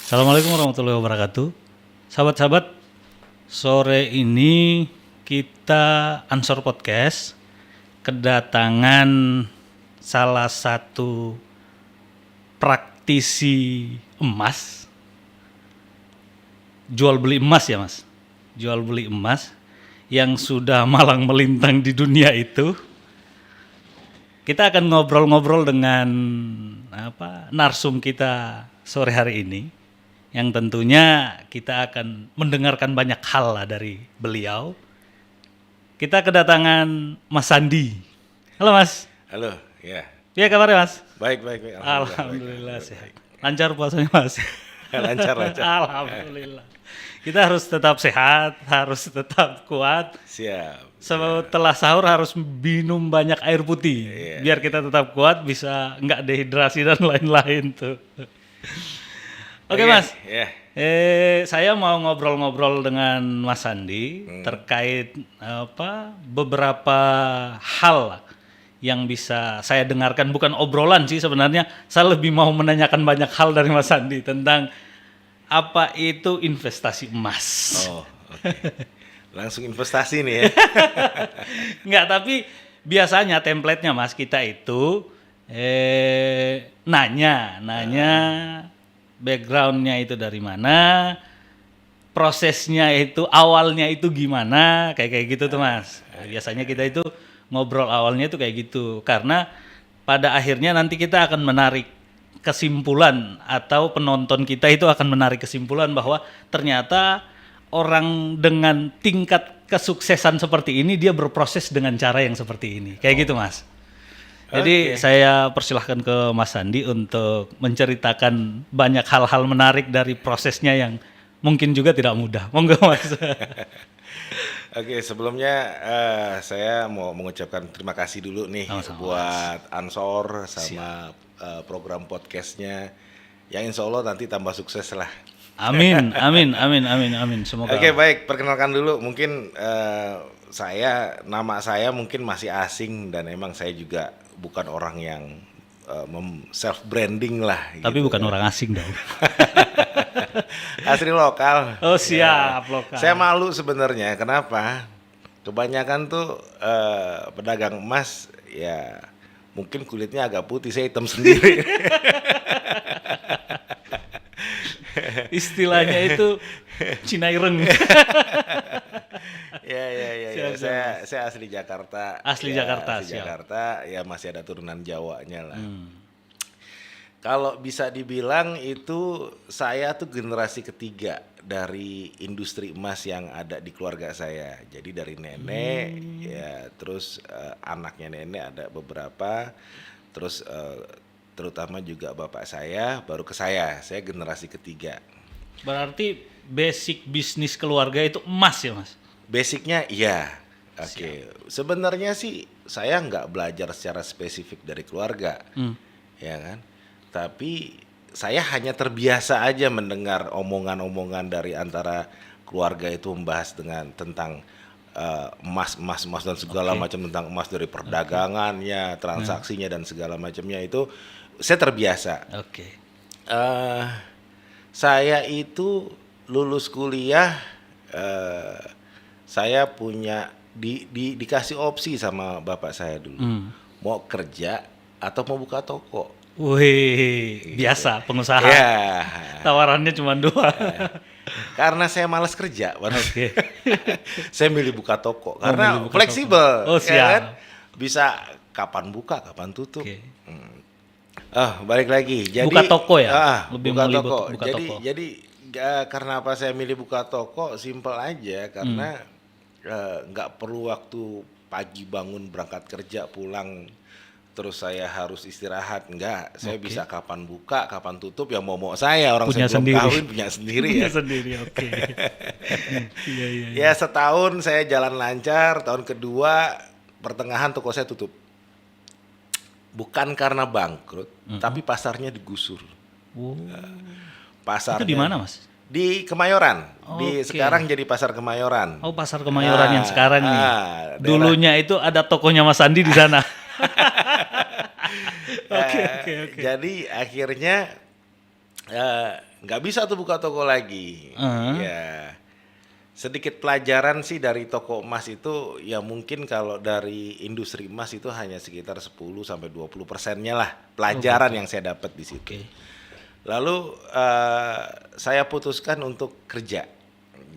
Assalamualaikum warahmatullahi wabarakatuh. Sahabat-sahabat, sore ini kita Ansor Podcast kedatangan salah satu praktisi emas, jual beli emas ya mas, jual beli emas yang sudah malang melintang di dunia itu. Kita akan ngobrol-ngobrol dengan narsum kita sore hari ini, yang tentunya kita akan mendengarkan banyak hal lah dari beliau. Kita kedatangan Mas Sandi. Halo Mas. Halo, ya. Iya kabarnya Mas? Baik. Alhamdulillah sehat. Lancar puasanya Mas? Lancar. Alhamdulillah. Kita harus tetap sehat, harus tetap kuat. Siap. Setelah sahur harus minum banyak air putih, Iya. biar kita tetap kuat, bisa nggak dehidrasi dan lain-lain tuh. Oke Mas, Ya. saya mau ngobrol-ngobrol dengan Mas Sandi terkait beberapa hal yang bisa saya dengarkan, bukan obrolan sih sebenarnya. Saya lebih mau menanyakan banyak hal dari Mas Sandi tentang apa itu investasi emas. Oh, oke. Langsung investasi nih ya. Enggak, tapi biasanya template-nya Mas kita itu nanya background-nya itu dari mana, prosesnya itu awalnya itu gimana, kayak gitu tuh Mas. Biasanya kita itu ngobrol awalnya itu kayak gitu, karena pada akhirnya nanti kita akan menarik kesimpulan, atau penonton kita itu akan menarik kesimpulan bahwa ternyata orang dengan tingkat kesuksesan seperti ini dia berproses dengan cara yang seperti ini, kayak gitu Mas. Jadi saya persilahkan ke Mas Sandi untuk menceritakan banyak hal-hal menarik dari prosesnya yang mungkin juga tidak mudah. Monggo Mas. Oke, sebelumnya saya mau mengucapkan terima kasih dulu nih Sama-sama, buat Ansor sama program podcastnya, yang insya Allah nanti tambah sukses lah. Amin. Semoga. Oke, baik. Perkenalkan dulu, mungkin nama saya mungkin masih asing, dan emang saya juga bukan orang yang self branding lah. Tapi gitu, bukan orang asing dong. Asli lokal. Oh siap, lokal. Saya malu sebenarnya. Kenapa? Kebanyakan tuh pedagang emas ya mungkin kulitnya agak putih, saya hitam sendiri. Istilahnya itu Cinaireng. Ya. Siap. Saya asli Jakarta. Asli Ya, Jakarta, Asli siap. Jakarta, ya masih ada turunan Jawanya lah. Kalau bisa dibilang itu saya tuh generasi ketiga dari industri emas yang ada di keluarga saya. Jadi dari nenek, ya terus anaknya nenek ada beberapa, terus terutama juga bapak saya, baru ke saya. Saya generasi ketiga. Berarti basic bisnis keluarga itu emas ya Mas? Basicnya iya. Oke. Sebenarnya sih saya nggak belajar secara spesifik dari keluarga, ya kan. Tapi saya hanya terbiasa aja mendengar omongan-omongan dari antara keluarga itu membahas tentang emas dan segala macam, tentang emas, dari perdagangannya, transaksinya dan segala macamnya. Itu saya terbiasa. Oke. Saya itu lulus kuliah, saya punya dikasih opsi sama bapak saya dulu, mau kerja atau mau buka toko. Wih, biasa pengusaha. Ya. Tawarannya cuma 2. Karena saya malas kerja, Oke. saya milih buka toko karena milih buka fleksibel. toko. Oh, ya siap. kan? Bisa kapan buka, kapan tutup. Oke. Balik lagi. Jadi Buka toko ya? Lebih buka milih toko. buka jadi toko. jadi karena apa saya milih buka toko? Simple aja, karena nggak perlu waktu pagi bangun berangkat kerja, pulang terus saya harus istirahat. Enggak, saya bisa kapan buka, kapan tutup, ya mau saya. Orang Punya saya belum sendiri. kawin, punya sendiri ya. Punya sendiri, oke. Iya. Ya setahun saya jalan lancar, tahun kedua pertengahan toko saya tutup. Bukan karena bangkrut, tapi pasarnya digusur. Pasarnya Itu di mana Mas? Di Kemayoran. Oke. Sekarang jadi Pasar Kemayoran. Oh, Pasar Kemayoran yang sekarang nih. daerah- Dulunya itu ada tokonya Mas Sandi di sana. Oke. Jadi akhirnya nggak bisa tuh buka toko lagi. Ya, sedikit pelajaran sih dari toko emas itu, ya mungkin kalau dari industri emas itu hanya sekitar 10-20%-nya lah pelajaran yang saya dapat di situ. Lalu saya putuskan untuk kerja.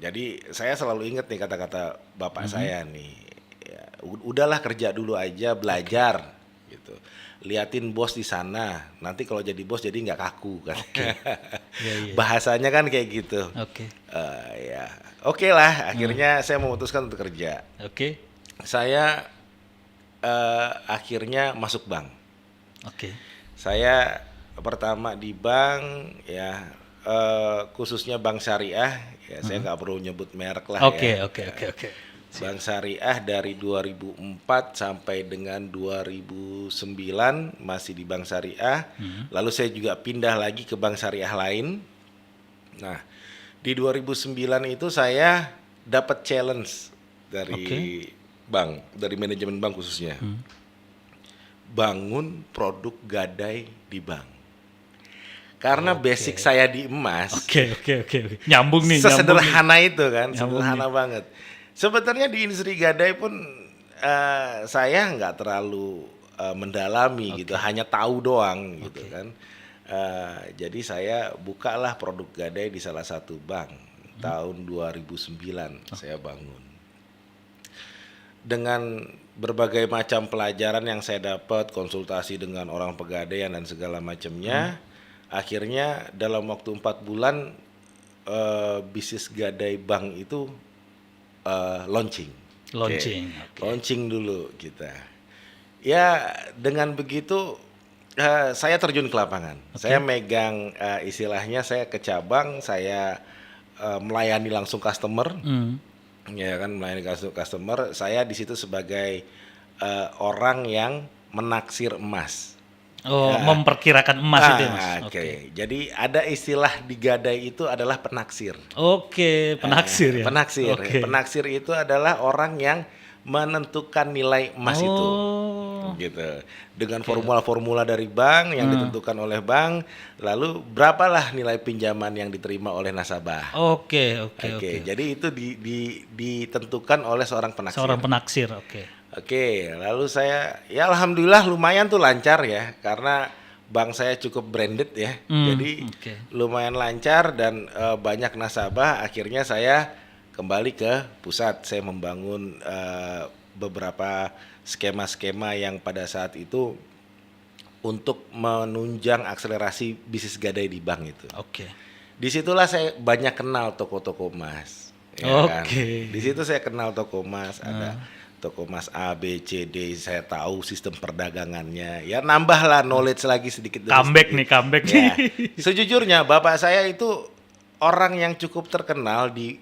Jadi saya selalu ingat nih kata-kata bapak saya nih, ya, udahlah kerja dulu aja, belajar gitu. Liatin bos di sana, nanti kalau jadi bos jadi nggak kaku kan. Bahasanya kan kayak gitu. Ya, oke lah. Akhirnya saya memutuskan untuk kerja. Saya akhirnya masuk bank. Saya pertama di bank ya, khususnya bank syariah. Ya, saya nggak perlu nyebut merek lah ya. Bank Syariah dari 2004 sampai dengan 2009 masih di Bank Syariah. Lalu saya juga pindah lagi ke Bank Syariah lain. Nah, di 2009 itu saya dapat challenge dari bank, dari manajemen bank khususnya. Bangun produk gadai di bank. Karena basic saya di emas. Nyambung nih. Sesederhana itu kan, sederhana banget. Sebenarnya di industri gadai pun saya nggak terlalu mendalami gitu, hanya tahu doang gitu kan. Jadi saya bukalah produk gadai di salah satu bank tahun 2009 saya bangun. Dengan berbagai macam pelajaran yang saya dapat, konsultasi dengan orang pegadaian dan segala macamnya, akhirnya dalam waktu 4 bulan bisnis gadai bank itu launching dulu kita. Ya dengan begitu saya terjun ke lapangan. Saya megang istilahnya saya ke cabang, saya melayani langsung customer. Ya kan, melayani customer. Saya di situ sebagai orang yang menaksir emas. Memperkirakan emas itu ya, Mas. Jadi ada istilah di gadai itu adalah penaksir. Penaksir ya. Penaksir itu adalah orang yang menentukan nilai emas itu. Gitu. Dengan formula-formula dari bank yang ditentukan oleh bank, lalu berapalah nilai pinjaman yang diterima oleh nasabah. Jadi itu ditentukan oleh seorang penaksir. Lalu saya ya alhamdulillah lumayan tuh lancar ya, karena bank saya cukup branded ya. Jadi lumayan lancar dan banyak nasabah. Akhirnya saya kembali ke pusat. Saya membangun beberapa skema-skema yang pada saat itu untuk menunjang akselerasi bisnis gadai di bank itu. Disitulah saya banyak kenal toko-toko emas. Kan? Di situ saya kenal toko emas, ada toko emas A, B, C, D, saya tahu sistem perdagangannya. Ya nambahlah knowledge lagi sedikit demi comeback sedikit. nih. Sejujurnya bapak saya itu orang yang cukup terkenal di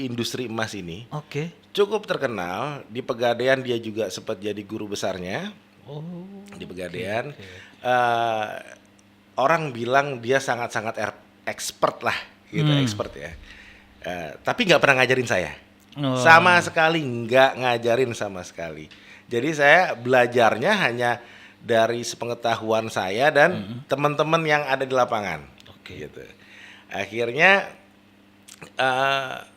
industri emas ini. Cukup terkenal di Pegadaian, dia juga sempat jadi guru besarnya. Di Pegadaian. Orang bilang dia sangat-sangat expert lah, gitu, expert ya. Tapi nggak pernah ngajarin saya. Sama sekali nggak ngajarin sama sekali. Jadi saya belajarnya hanya dari sepengetahuan saya dan teman-teman yang ada di lapangan. Gitu. Akhirnya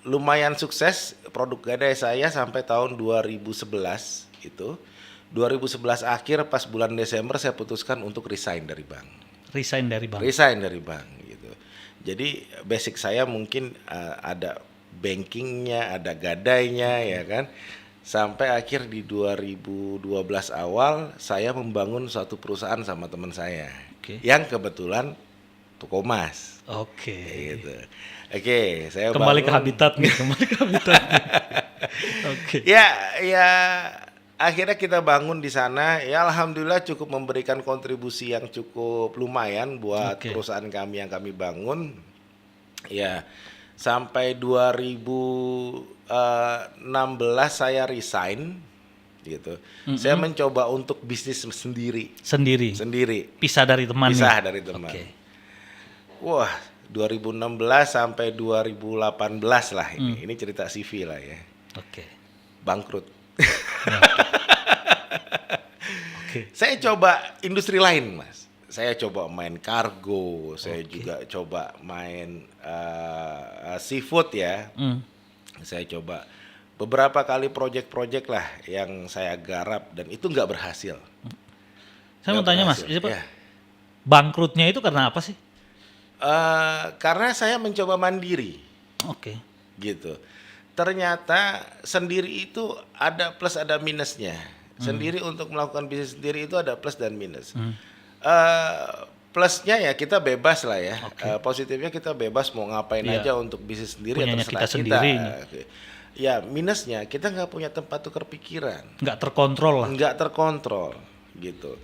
lumayan sukses produk gadai saya sampai tahun 2011 itu. 2011 akhir pas bulan Desember saya putuskan untuk resign dari bank. Resign dari bank gitu. Jadi basic saya mungkin ada bankingnya, ada gadainya ya kan. Sampai akhir di 2012 awal saya membangun suatu perusahaan sama teman saya. Yang kebetulan toko emas. Gitu. Saya kembali ke habitat. Ya akhirnya kita bangun di sana. Ya alhamdulillah cukup memberikan kontribusi yang cukup lumayan buat perusahaan kami yang kami bangun. Ya sampai 2016 saya resign gitu. Saya mencoba untuk bisnis sendiri. Pisah dari teman. Wah, 2016 sampai 2018 lah ini. Ini cerita CV lah ya. Bangkrut. Saya coba industri lain, Mas. saya coba main kargo, saya juga coba main seafood ya. Saya coba beberapa kali project-project lah yang saya garap dan itu nggak berhasil. Saya mau Nggak tanya Mas, berhasil, siapa- ya. bangkrutnya itu karena apa sih? Karena saya mencoba mandiri Oke. gitu. Ternyata sendiri itu ada plus ada minusnya. Sendiri untuk melakukan bisnis sendiri itu ada plus dan minus. Plusnya ya kita bebas lah ya. Positifnya kita bebas mau ngapain Iya. aja untuk bisnis sendiri Punyanya ya terserah kita sendiri ini. Oke. Ya minusnya kita nggak punya tempat tukar pikiran, Nggak terkontrol lah. nggak terkontrol gitu.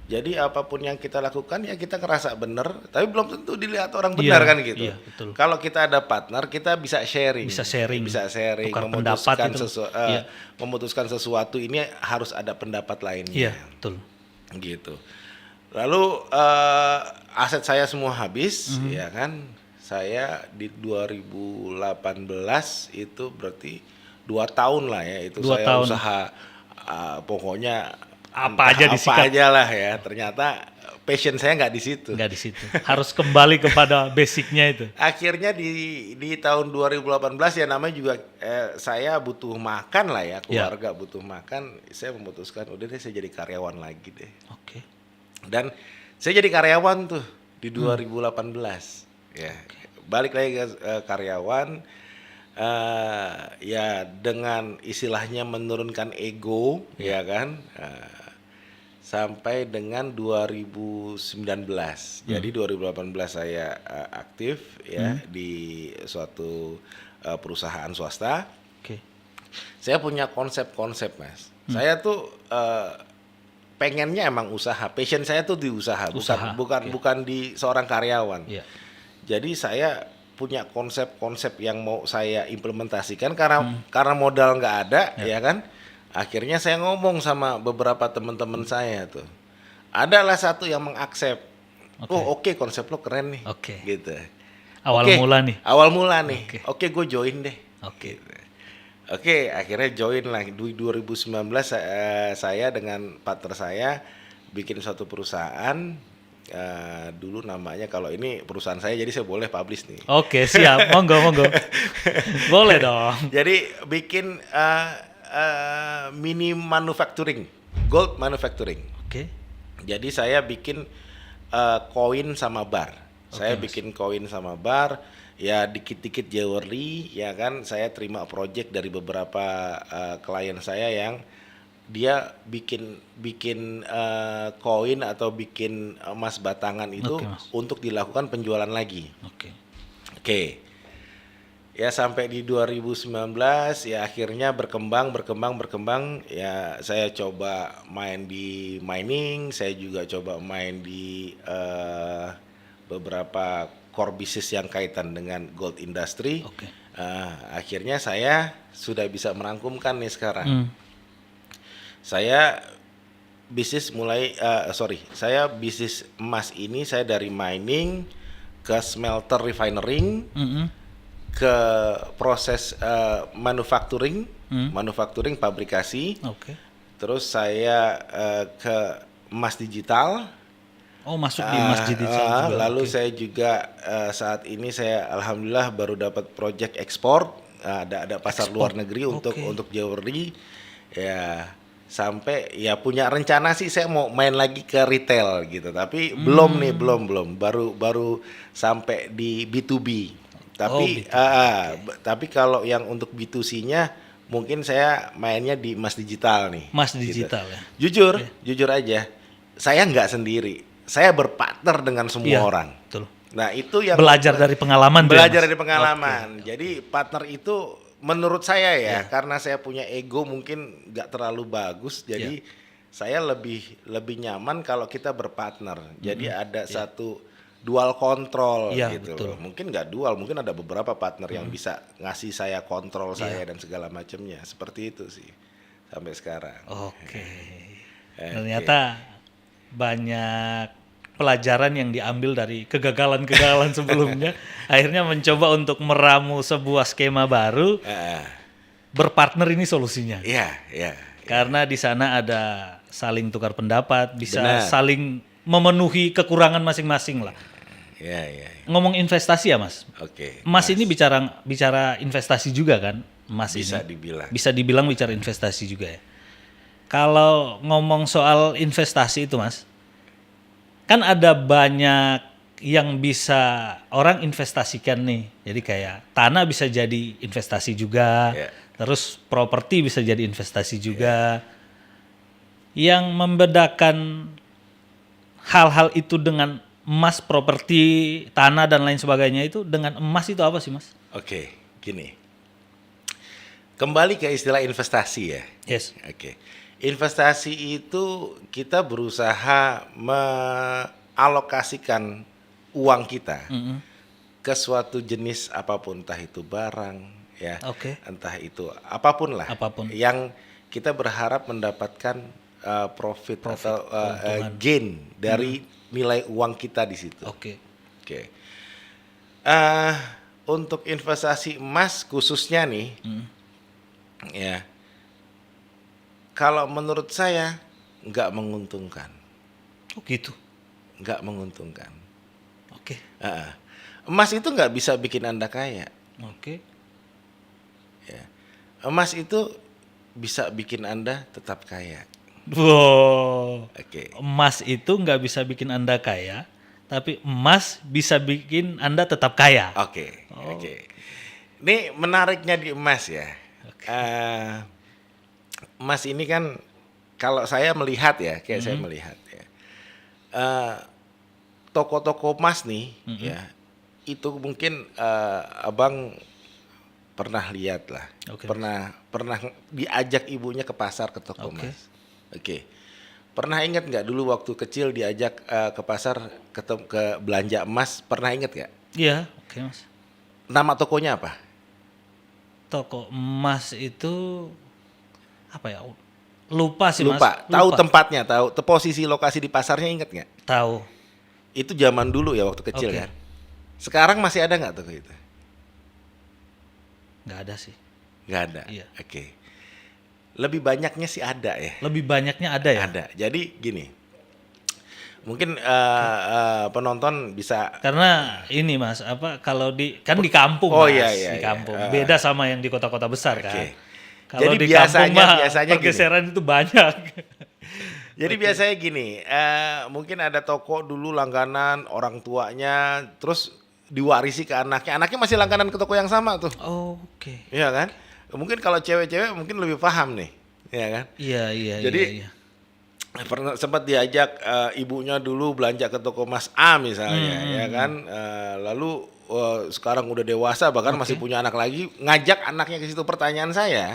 Jadi apapun yang kita lakukan ya kita ngerasa bener, tapi belum tentu dilihat orang benar Iya, kan gitu. iya, betul. Kalau kita ada partner kita bisa sharing, Bisa sharing. tukar Pendapat itu. Iya. memutuskan sesuatu ini harus ada pendapat lainnya. Iya, betul. Gitu. Lalu aset saya semua habis, ya kan? Saya di 2018 itu berarti 2 tahun lah ya itu 2 saya tahun. usaha pokoknya Apa aja apa disikat. aja lah ya. Ternyata passion saya nggak di situ. Nggak di situ. Harus kembali kepada basicnya itu. Akhirnya di tahun 2018 ya namanya juga saya butuh makan lah ya, keluarga butuh makan. Saya memutuskan udah deh saya jadi karyawan lagi deh. Oke. Dan saya jadi karyawan tuh di 2018 ya. Balik lagi ke karyawan ya dengan istilahnya menurunkan ego ya kan. Sampai dengan 2019. Jadi 2018 saya aktif ya di suatu perusahaan swasta. Oke. Saya punya konsep-konsep, Mas. Saya tuh pengennya emang usaha. Passion saya tuh di usaha, bukan di seorang karyawan. Iya. Jadi saya punya konsep-konsep yang mau saya implementasikan karena modal nggak ada, ya kan? Akhirnya saya ngomong sama beberapa teman-teman saya tuh. Adalah satu yang mengaksep. Oh oke, konsep lo keren nih. Oke. Gitu. Awal Oke, mula nih. Awal mula nih. Oke. Oke, gue join deh. Oke. Gitu. Oke, akhirnya join lah. Di 2019 saya dengan partner saya bikin suatu perusahaan. Dulu namanya, kalau ini perusahaan saya jadi saya boleh publish nih. Oke, siap. Monggo, monggo. Boleh dong. Jadi bikin mini manufacturing, gold manufacturing. Oke. Jadi saya bikin koin sama bar. Saya bikin koin sama bar, ya dikit-dikit jewelry, ya kan. Saya terima project dari beberapa klien saya yang dia bikin koin atau bikin emas batangan itu Oke, Mas. untuk dilakukan penjualan lagi. Oke. Oke. Ya sampai di 2019 ya akhirnya berkembang ya saya coba main di mining, saya juga coba main di beberapa core business yang kaitan dengan gold industry. Oke. Akhirnya saya sudah bisa merangkumkan nih sekarang. Saya bisnis saya bisnis emas ini saya dari mining ke smelter refinery, ke proses manufacturing, pabrikasi. Oke. Terus saya ke emas digital. Oh, masuk di masjid juga. Lalu Oke. saya juga saat ini saya alhamdulillah baru dapat project ekspor. Ada pasar luar negeri untuk jewelry. Ya sampai ya punya rencana sih saya mau main lagi ke retail gitu. Tapi belum baru sampai di B2B. Tapi tapi kalau yang untuk B2C-nya mungkin saya mainnya di emas digital nih. Mas digital ya. Jujur aja, saya nggak sendiri. Saya berpartner dengan semua orang. Betul. Nah itu yang Belajar dari pengalaman. belajar tuh ya, dari Mas? pengalaman. Jadi partner itu menurut saya ya, karena saya punya ego mungkin nggak terlalu bagus. Jadi saya lebih nyaman kalau kita berpartner. Jadi ada satu dual kontrol gitu. Betul. Mungkin nggak dual, mungkin ada beberapa partner yang bisa ngasih saya kontrol saya dan segala macamnya. Seperti itu sih sampai sekarang. Oke. Ternyata banyak pelajaran yang diambil dari kegagalan-kegagalan sebelumnya. Akhirnya mencoba untuk meramu sebuah skema baru. Berpartner ini solusinya. Iya. Karena di sana ada saling tukar pendapat, bisa Benar. saling memenuhi kekurangan masing-masing lah. Ya, ya, ya. Ngomong investasi ya Mas. Oke. Emas ini bicara investasi juga kan? Emas Bisa ini. dibilang. Bisa dibilang bicara investasi juga ya. Kalau ngomong soal investasi itu Mas, kan ada banyak yang bisa orang investasikan nih. Jadi kayak tanah bisa jadi investasi juga, Ya. terus properti bisa jadi investasi juga. Yang membedakan hal-hal itu dengan emas, properti, tanah dan lain sebagainya itu dengan emas itu apa sih Mas? Oke, gini. Kembali ke istilah investasi ya. Yes. Oke. Investasi itu kita berusaha mengalokasikan uang kita ke suatu jenis apapun, entah itu barang ya, Oke. entah itu apapun lah, Apapun. yang kita berharap mendapatkan profit atau keuntungan. gain dari nilai uang kita di situ. Oke. Oke. Untuk investasi emas khususnya nih, ya, kalau menurut saya nggak menguntungkan, Oh gitu. nggak menguntungkan. Oke. Emas itu nggak bisa bikin Anda kaya. Oke. Ya. Emas itu bisa bikin Anda tetap kaya. Wow. Oke. Emas itu nggak bisa bikin Anda kaya, tapi emas bisa bikin Anda tetap kaya. Oke. Ini menariknya di emas ya. Emas ini kan kalau saya melihat ya, kayak saya melihat ya, toko-toko emas nih, ya, itu mungkin abang pernah lihat lah, Oke. pernah diajak ibunya ke pasar ke toko Oke. emas. Oke. Pernah ingat nggak dulu waktu kecil diajak ke pasar ke belanja emas? Pernah ingat nggak? Iya, oke Mas. Nama tokonya apa? Toko emas itu apa ya? Lupa sih Mas. Lupa. Tahu tempatnya, tahu posisi lokasi di pasarnya, ingat nggak? Tahu. Itu zaman dulu ya waktu kecil Oke. kan. Sekarang masih ada nggak toko itu? Nggak ada sih. Nggak ada. Iya. Oke. Lebih banyaknya sih ada ya. Lebih banyaknya ada ya? Ada. Jadi gini. Mungkin penonton bisa. Karena ini Mas, kalau di kampung Oh, Mas, iya, iya, di iya. kampung. Beda sama yang di kota-kota besar Oke. kan. Kalau Jadi di kampung mah biasanya gini. pergeseran itu banyak. Jadi biasanya gini, mungkin ada toko dulu langganan orang tuanya, terus diwarisi ke anaknya. Anaknya masih langganan ke toko yang sama tuh. Oh, oke. Iya kan? Mungkin kalau cewek-cewek mungkin lebih paham nih, ya kan? Iya. Jadi, pernah sempat diajak ibunya dulu belanja ke toko Mas A misalnya, ya kan? Lalu sekarang udah dewasa bahkan masih punya anak lagi, ngajak anaknya ke situ. Pertanyaan saya,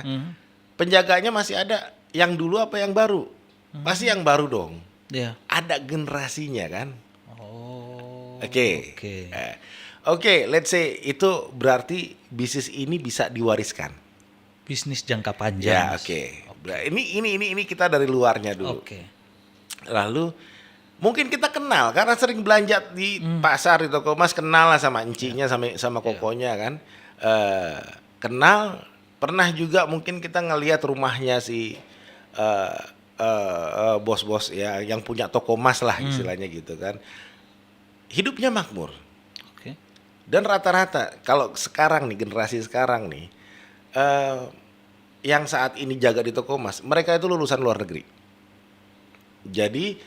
penjaganya masih ada yang dulu apa yang baru? Pasti yang baru dong. Iya. Ada generasinya kan? Oh. Oke. Oke, let's say itu berarti bisnis ini bisa diwariskan. Bisnis jangka panjang. Ya, Mas. oke. Ini kita dari luarnya dulu. Oke. Lalu mungkin kita kenal karena sering belanja di pasar di toko emas, kenal lah sama encinya sama kokonya kan. Kenal, pernah juga mungkin kita ngelihat rumahnya si bos-bos ya yang punya toko emas lah istilahnya gitu kan. Hidupnya makmur. Oke. Dan rata-rata kalau sekarang nih, generasi sekarang nih, yang saat ini jaga di toko emas, mereka itu lulusan luar negeri. Jadi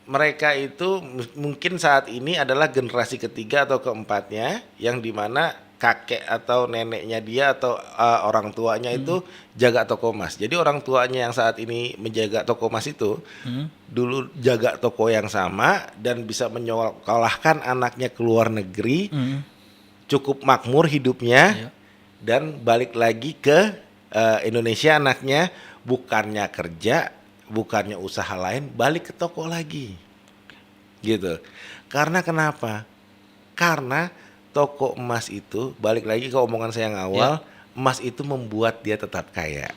mereka itu mungkin saat ini adalah generasi ketiga atau keempatnya, yang dimana kakek atau neneknya dia atau orang tuanya itu jaga toko emas. Jadi orang tuanya yang saat ini menjaga toko emas itu dulu jaga toko yang sama dan bisa menyekolahkan anaknya ke luar negeri, cukup makmur hidupnya, dan balik lagi ke Indonesia anaknya, bukannya kerja, bukannya usaha lain, balik ke toko lagi, gitu. Karena kenapa? Karena toko emas itu, balik lagi ke omongan saya yang awal, emas itu membuat dia tetap kaya.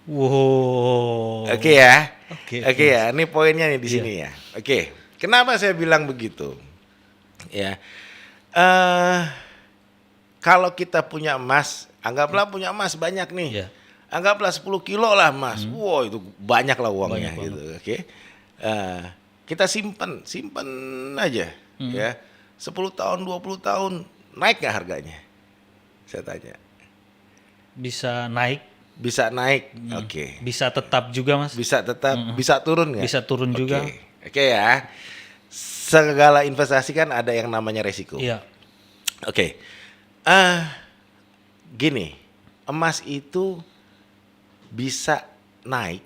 Wow. Oke ya, Oke, ya. Ini poinnya nih di sini ya. Oke, kenapa saya bilang begitu? Ya, kalau kita punya emas, anggaplah punya emas banyak nih. Iya. Anggaplah 10 kilo lah emas. Wow, itu banyak lah uangnya Banyak gitu. Oke. kita simpen aja ya. 10 tahun, 20 tahun naik nggak harganya? Saya tanya. Bisa naik, Bisa naik, oke. bisa tetap juga Mas. Bisa tetap, bisa turun nggak? Bisa turun juga. Oke ya. Segala investasi kan ada yang namanya resiko. Iya. Oke. Gini, emas itu bisa naik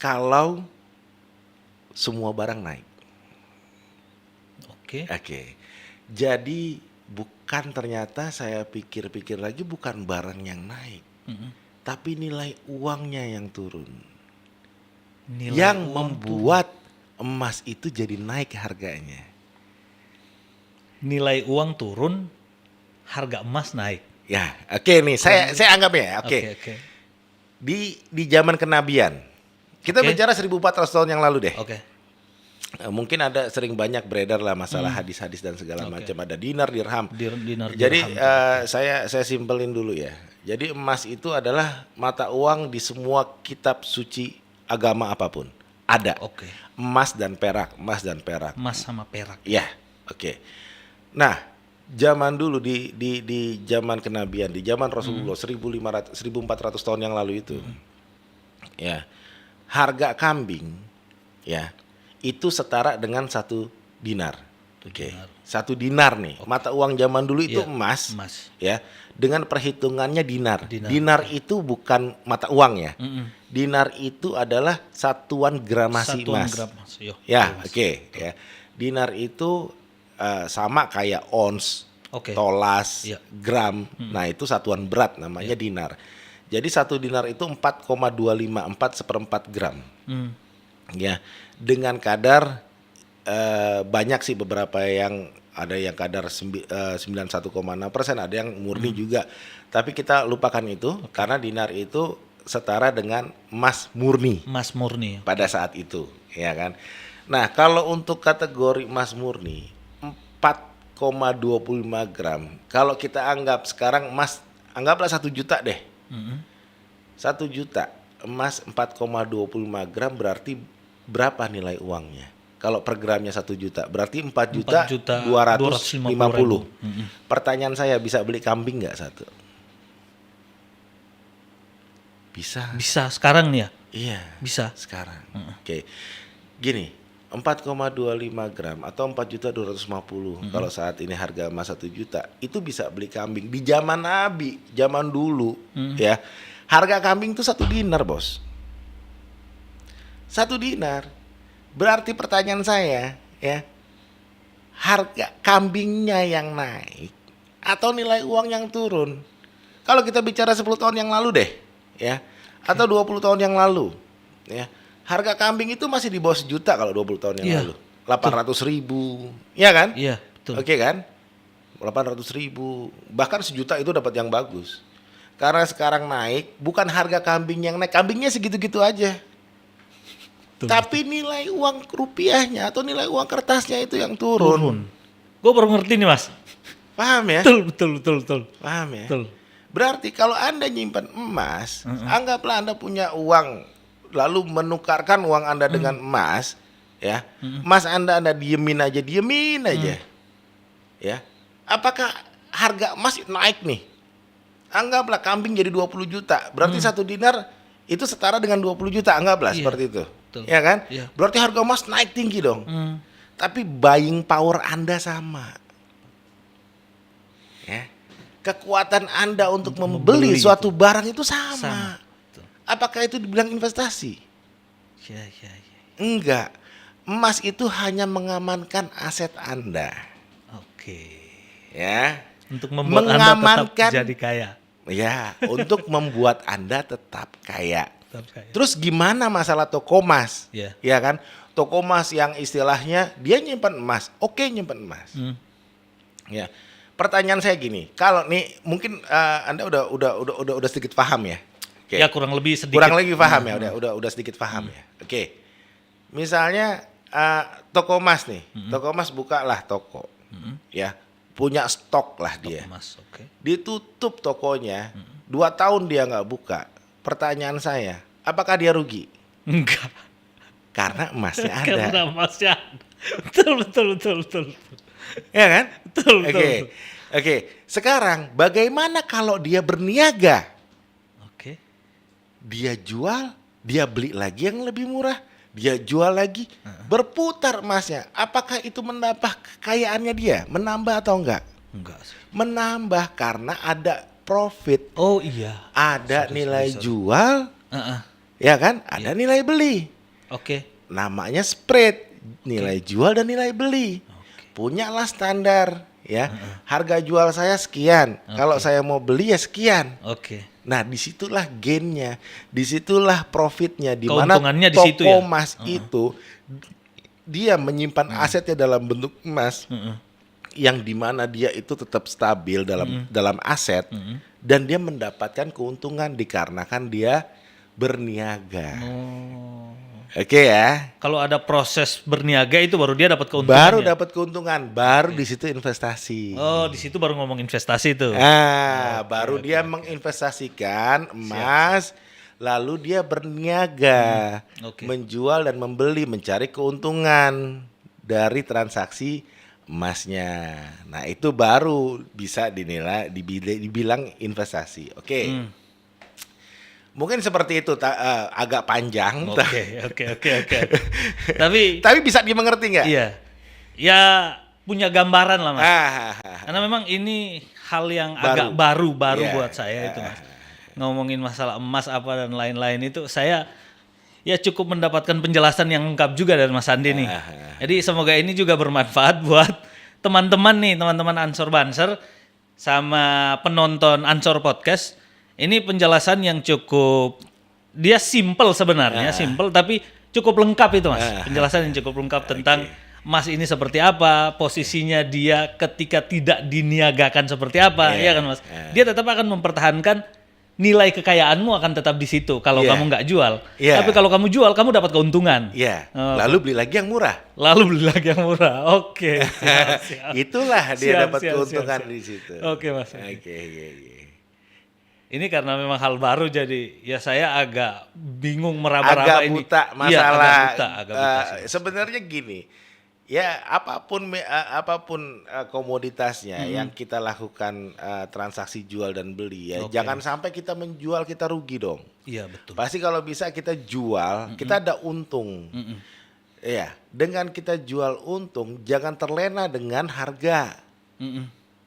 kalau semua barang naik. Oke. Oke. Jadi bukan, ternyata saya pikir-pikir lagi, bukan barang yang naik, tapi nilai uangnya yang turun. Nilai yang uang membuat emas itu jadi naik harganya. Nilai uang turun, harga emas naik. Ya, oke nih, saya anggap ya, oke. Oke. Di zaman kenabian, kita Oke. bicara 1400 tahun yang lalu deh. Oke. Mungkin ada sering banyak beredar lah masalah hadis-hadis dan segala Oke. macam, ada dinar, dirham. Dinar Jadi dirham. saya simpelin dulu ya. Jadi emas itu adalah mata uang di semua kitab suci agama apapun. Ada. Oke. Emas dan perak, emas dan perak. Emas sama perak. Ya, oke. Nah, zaman dulu di zaman kenabian, di zaman Rasulullah 1400 tahun yang lalu itu. Ya. Harga kambing ya, itu setara dengan 1 dinar. Oke. 1 dinar nih. Mata uang zaman dulu itu Iya, emas. emas. Ya. Dengan perhitungannya dinar. Dinar. Dinar itu bukan mata uang ya. Mm-mm. Dinar itu adalah satuan gramasi Satuan emas. gram Mas. Yo. Ya, Mas. oke. Ya. Dinar itu sama kayak ons, Oke. tolas, Iya. gram. Nah, itu satuan berat namanya dinar. Jadi 1 dinar itu 4,254 seperempat gram. Ya, dengan kadar banyak sih, beberapa yang ada yang kadar 91,6%, ada yang murni juga. Tapi kita lupakan itu karena dinar itu setara dengan emas murni Emas murni. pada saat itu, ya kan. Nah, kalau untuk kategori emas murni 4,25 gram. Kalau kita anggap sekarang emas, anggaplah 1 juta deh. 1 juta emas 4,25 gram berarti berapa nilai uangnya? Kalau per gramnya 1 juta berarti 4.250.000. Pertanyaan saya, bisa beli kambing nggak satu? Bisa. Bisa sekarang nih ya? Iya. Bisa. Sekarang. Oke. Gini, 4,25 gram atau 4.250.000 kalau saat ini harga emas 1 juta, itu bisa beli kambing. Di zaman Nabi, zaman dulu ya, harga kambing itu 1 dinar, Bos. 1 dinar. Berarti pertanyaan saya ya, harga kambingnya yang naik atau nilai uang yang turun? Kalau kita bicara 10 tahun yang lalu deh ya, atau 20 tahun yang lalu ya, harga kambing itu masih di bawah 1 juta kalau 20 tahun yang Iya, lalu. 800.000, ya kan? Iya, betul. Oke kan? 800.000, bahkan 1 juta itu dapat yang bagus. Karena sekarang naik, bukan harga kambing yang naik, kambingnya segitu-gitu aja. Betul. Tapi nilai uang rupiahnya atau nilai uang kertasnya itu yang turun. Gue baru ngerti nih Mas. Paham ya? Betul. Paham ya? Betul. Berarti kalau Anda nyimpan emas, anggaplah Anda punya uang, lalu menukarkan uang Anda dengan emas, ya. Emas Anda diemin aja. Ya. Apakah harga emas naik nih? Anggaplah kambing jadi 20 juta. Berarti 1 dinar itu setara dengan 20 juta, anggaplah Iya, seperti itu. betul. Ya kan? Iya. Berarti harga emas naik tinggi dong. Tapi buying power Anda sama. Ya. Kekuatan Anda untuk membeli suatu barang itu sama. Betul. Apakah itu dibilang investasi? Ya. Enggak. Emas itu hanya mengamankan aset Anda. Oke. Ya. Untuk membuat Anda Mengamankan. tetap jadi kaya. Ya, untuk membuat Anda tetap kaya. Tetap kaya. Terus gimana masalah toko emas? Iya. Ya kan? Toko emas yang istilahnya dia nyimpan emas. Oke, nyimpan emas. Ya. Pertanyaan saya gini, kalau nih mungkin Anda udah sedikit paham ya. Oke. Ya kurang lebih sedikit. Kurang lagi paham ya, udah sedikit paham ya. Oke. Misalnya toko emas nih. Toko emas bukalah toko. Ya. Punya stok lah dia. Mas, oke. Ditutup tokonya, 2 tahun dia nggak buka. Pertanyaan saya, apakah dia rugi? Enggak. Karena emasnya ada. Karena emasnya ada. Betul. Ya kan? Betul. Oke. Sekarang bagaimana kalau dia berniaga? Oke. Dia jual, dia beli lagi yang lebih murah, dia jual lagi, berputar emasnya. Apakah itu menambah kekayaannya dia? Menambah atau enggak? Enggak sih. Menambah karena ada profit, Oh iya. ada nilai Sorry. jual, ya kan? Ada nilai beli. Oke. Namanya spread, nilai jual dan nilai beli. Punyalah standar, ya. Harga jual saya sekian. Kalau saya mau beli ya sekian. Oke. Nah, disitulah gainnya, disitulah profitnya, di mana Keuntungannya di toko situ ya? emas itu dia menyimpan asetnya dalam bentuk emas, yang di mana dia itu tetap stabil dalam aset, dan dia mendapatkan keuntungan dikarenakan dia berniaga. Oke ya. Kalau ada proses berniaga itu baru dia dapat keuntungan. Baru ya? dapat keuntungan, baru di situ investasi. Oh, di situ baru ngomong investasi tuh. Baru dia menginvestasikan emas, lalu dia berniaga, menjual dan membeli, mencari keuntungan dari transaksi emasnya. Nah, itu baru bisa dinilai, dibilang investasi. Oke. Mungkin seperti itu, agak panjang. Oke. Tapi bisa dimengerti nggak? iya. Ya punya gambaran lah Mas. Ah, Karena memang ini hal yang Baru. agak baru Iya. buat saya itu Mas. Ngomongin masalah emas apa dan lain-lain itu saya ya cukup mendapatkan penjelasan yang lengkap juga dari Mas Andi nih. Jadi semoga ini juga bermanfaat buat teman-teman nih, teman-teman Ansor Banser sama penonton Ansor Podcast. Ini penjelasan yang cukup, dia simple sebenarnya, simple tapi cukup lengkap itu Mas. Penjelasan yang cukup lengkap tentang emas ini seperti apa, posisinya dia ketika tidak diniagakan seperti apa, ya kan Mas? Dia tetap akan mempertahankan nilai kekayaanmu akan tetap di situ kalau kamu nggak jual. Tapi kalau kamu jual, kamu dapat keuntungan. Iya. Lalu beli lagi yang murah. Lalu beli lagi yang murah. Oke. Siap. Itulah dia dapat Siap. keuntungan di situ. Oke Mas. Oke. Ini karena memang hal baru jadi ya saya agak bingung meraba-raba Agak ini. buta Iya, masalah. agak buta sih. Sebenarnya gini, ya apapun komoditasnya yang kita lakukan transaksi jual dan beli, ya jangan sampai kita menjual kita rugi dong. Iya betul. Pasti kalau bisa kita jual, kita ada untung. Ya, dengan kita jual untung, jangan terlena dengan harga.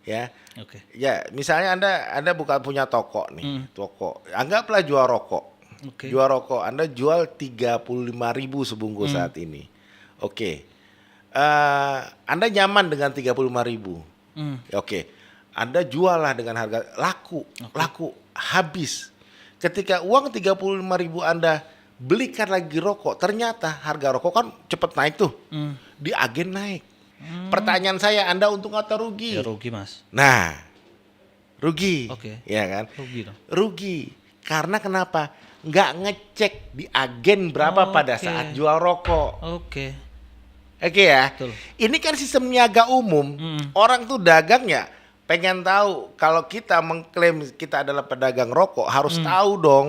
Ya. Oke. Ya, misalnya Anda bukan punya toko nih, toko. Anggaplah jual rokok. Oke. Jual rokok, Anda jual 35.000 sebungkus saat ini. Oke. Anda nyaman dengan 35.000. Oke. Anda jual lah dengan harga laku, habis. Ketika uang 35.000 Anda belikan lagi rokok, ternyata harga rokok kan cepat naik tuh. Di agen naik. Pertanyaan saya, Anda untung atau rugi? Ya rugi Mas. Nah, rugi. Oke. Ya kan? Rugi dong. Rugi. Karena kenapa? Nggak ngecek di agen berapa pada saat jual rokok. Oke. Oke ya. Betul. Ini kan sistem niaga umum. Orang tuh dagang ya pengen tahu. Kalau kita mengklaim kita adalah pedagang rokok, harus tahu dong.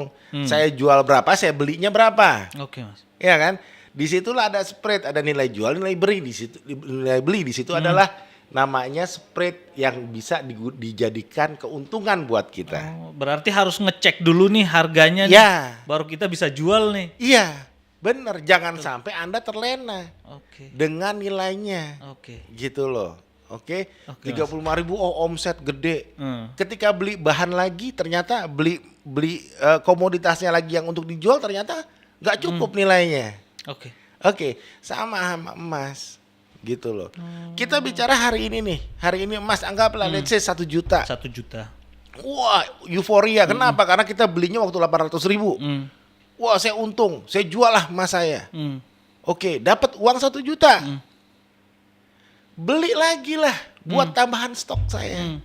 Saya jual berapa, saya belinya berapa. Oke Mas. Ya kan? Disitulah ada spread, ada nilai jual, nilai beli di situ. Nilai beli di situ adalah namanya spread yang bisa dijadikan keuntungan buat kita. Oh, berarti harus ngecek dulu nih harganya nih, Ya. baru kita bisa jual nih. Iya, bener. Jangan sampai Anda terlena Oke. dengan nilainya, Oke. gitu loh. Oke, Oke, 35.000 omset gede. Hmm. Ketika beli bahan lagi, ternyata beli komoditasnya lagi yang untuk dijual ternyata nggak cukup nilainya. Oke. Oke, sama emas, gitu loh. Kita bicara hari ini nih, hari ini emas anggaplah let's say 1 juta. 1 juta. Wah, euforia. Kenapa? Karena kita belinya waktu 800.000. Wah, saya untung, saya jual lah emas saya. Oke, dapat uang 1 juta. Beli lagi lah buat tambahan stok saya.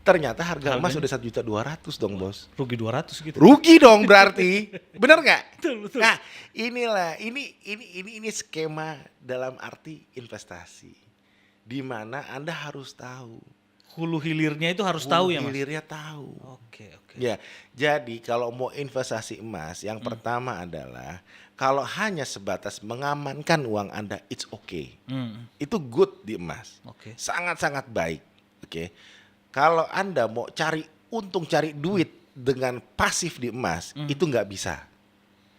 Ternyata harga emas udah 1.200.000 dong, Bos. Rugi 200 gitu. Rugi dong berarti. Bener nggak? Betul. Nah, inilah ini skema dalam arti investasi. Di mana Anda harus tahu hulu hilirnya itu harus tahu ya, Mas. Hilirnya tahu. Oke. Ya, jadi kalau mau investasi emas, yang pertama adalah kalau hanya sebatas mengamankan uang Anda, it's okay. Itu good di emas. Oke. Sangat-sangat baik. Oke. Kalau Anda mau cari untung, cari duit dengan pasif di emas, itu nggak bisa.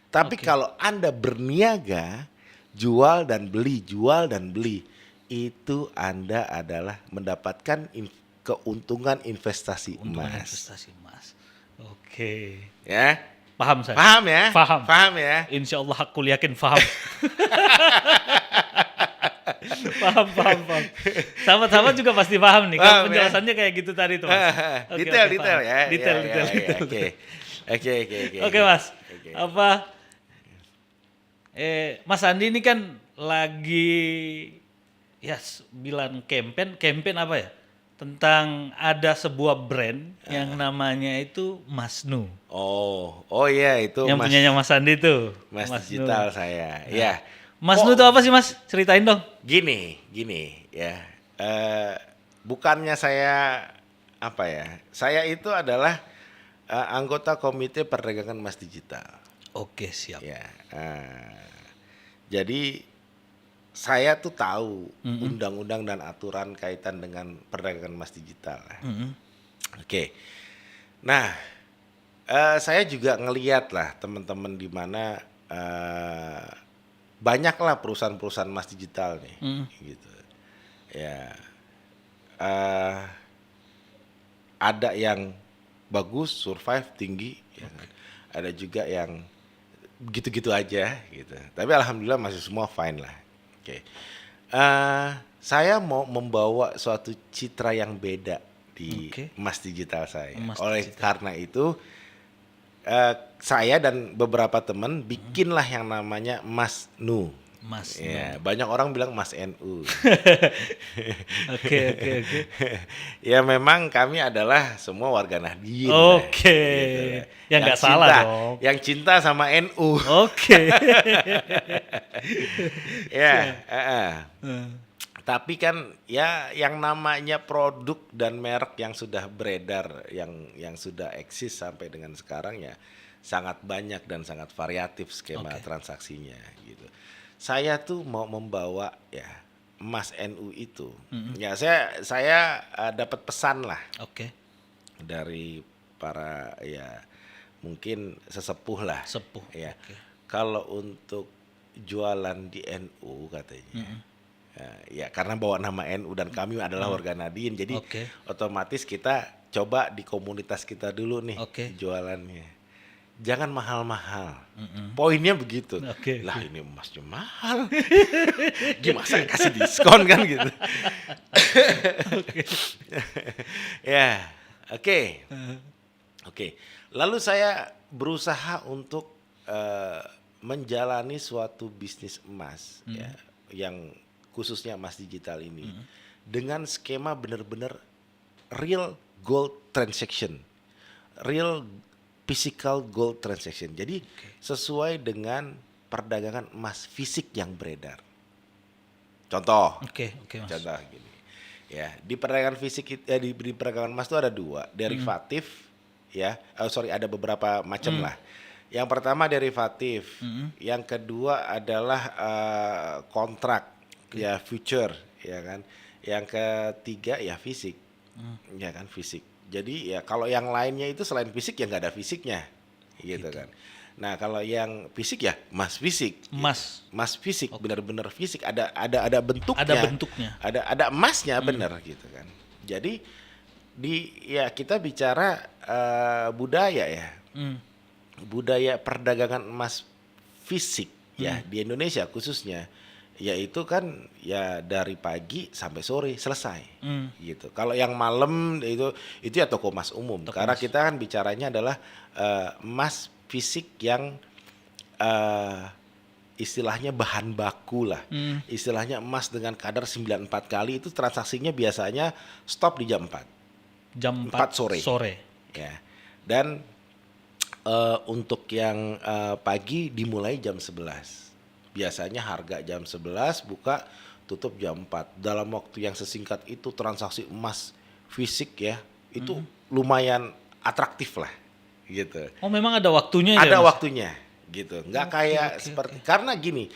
Tapi Oke. kalau Anda berniaga, jual dan beli, itu Anda adalah mendapatkan keuntungan investasi Keuntungan emas. investasi emas. Oke. Ya, Paham saya. paham ya? Paham. Paham ya? Insya Allah aku yakin paham. paham. Sahabat-sahabat juga pasti paham nih. Kalau Paham, ya? penjelasannya kayak gitu tadi tuh, Mas. Oke, Detail paham. ya. Detail. Oke. Oke, Mas. Oke. Apa? Mas Andi ini kan lagi bilang campaign apa ya? Tentang ada sebuah brand yang namanya itu Masnu. Oh iya itu Yang punyanya Mas Andi tuh. Mas Masnu. digital saya. Ya. Masnu itu apa sih, Mas? Ceritain dong. Gini ya. Bukannya saya apa ya? Saya itu adalah anggota Komite Perdagangan Emas Digital. Oke, siap. Ya. Jadi saya tuh tahu undang-undang dan aturan kaitan dengan perdagangan emas digital. Oke. Nah, saya juga ngeliat lah teman-teman di mana banyaklah perusahaan-perusahaan emas digital nih, gitu. Ya, ada yang bagus, survive tinggi, ya kan? Ada juga yang gitu-gitu aja, gitu. Tapi alhamdulillah masih semua fine lah. Oke. Saya mau membawa suatu citra yang beda di emas digital saya. Karena itu saya dan beberapa teman bikinlah yang namanya Masnu. Ya, banyak orang bilang Mas NU. Oke. Ya memang kami adalah semua warga Nahdien. Oke. Gitu. Ya nggak salah dong. Yang cinta sama NU. Oke. Ya. Tapi kan ya yang namanya produk dan merek yang sudah beredar, yang sudah eksis sampai dengan sekarang ya sangat banyak dan sangat variatif skema transaksinya gitu. Saya tuh mau membawa ya emas NU itu. Ya saya dapat pesan lah. Dari para ya mungkin sesepuh lah. Ya. Kalau untuk jualan di NU katanya. Ya karena bawa nama NU dan kami adalah warga Nahdien, jadi otomatis kita coba di komunitas kita dulu nih jualannya. Jangan mahal-mahal. Poinnya begitu. Lah ini emasnya mahal. Gimana kasih diskon kan gitu. Ya, oke. Lalu saya berusaha untuk menjalani suatu bisnis emas ya, yang khususnya emas digital ini dengan skema benar-benar real gold transaction, real physical gold transaction. Jadi sesuai dengan perdagangan emas fisik yang beredar. Contoh, Mas. Contoh gini, ya di perdagangan fisik di perdagangan emas itu ada dua derivatif, ya. Ada beberapa macam lah. Yang pertama derivatif, yang kedua adalah kontrak, ya future, ya kan. Yang ketiga ya fisik, ya kan fisik. Jadi ya kalau yang lainnya itu selain fisik ya nggak ada fisiknya, gitu kan. Nah kalau yang fisik ya emas fisik, emas fisik, benar-benar fisik, ada bentuknya, ada emasnya benar gitu kan. Jadi kita bicara budaya ya, budaya perdagangan emas fisik ya di Indonesia khususnya. Yaitu kan ya dari pagi sampai sore selesai gitu. Kalau yang malam itu ya toko emas umum. Karena kita kan bicaranya adalah emas fisik yang istilahnya bahan baku lah. Istilahnya emas dengan kadar 94 kali itu transaksinya biasanya stop di jam 4. Jam 4 sore. Ya. Dan untuk yang pagi dimulai jam 11. Biasanya harga jam 11 buka tutup jam 4. Dalam waktu yang sesingkat itu transaksi emas fisik ya, itu lumayan atraktif lah gitu. Oh, memang ada waktunya ya, Ada Mas? waktunya gitu. Nggak kayak seperti karena gini.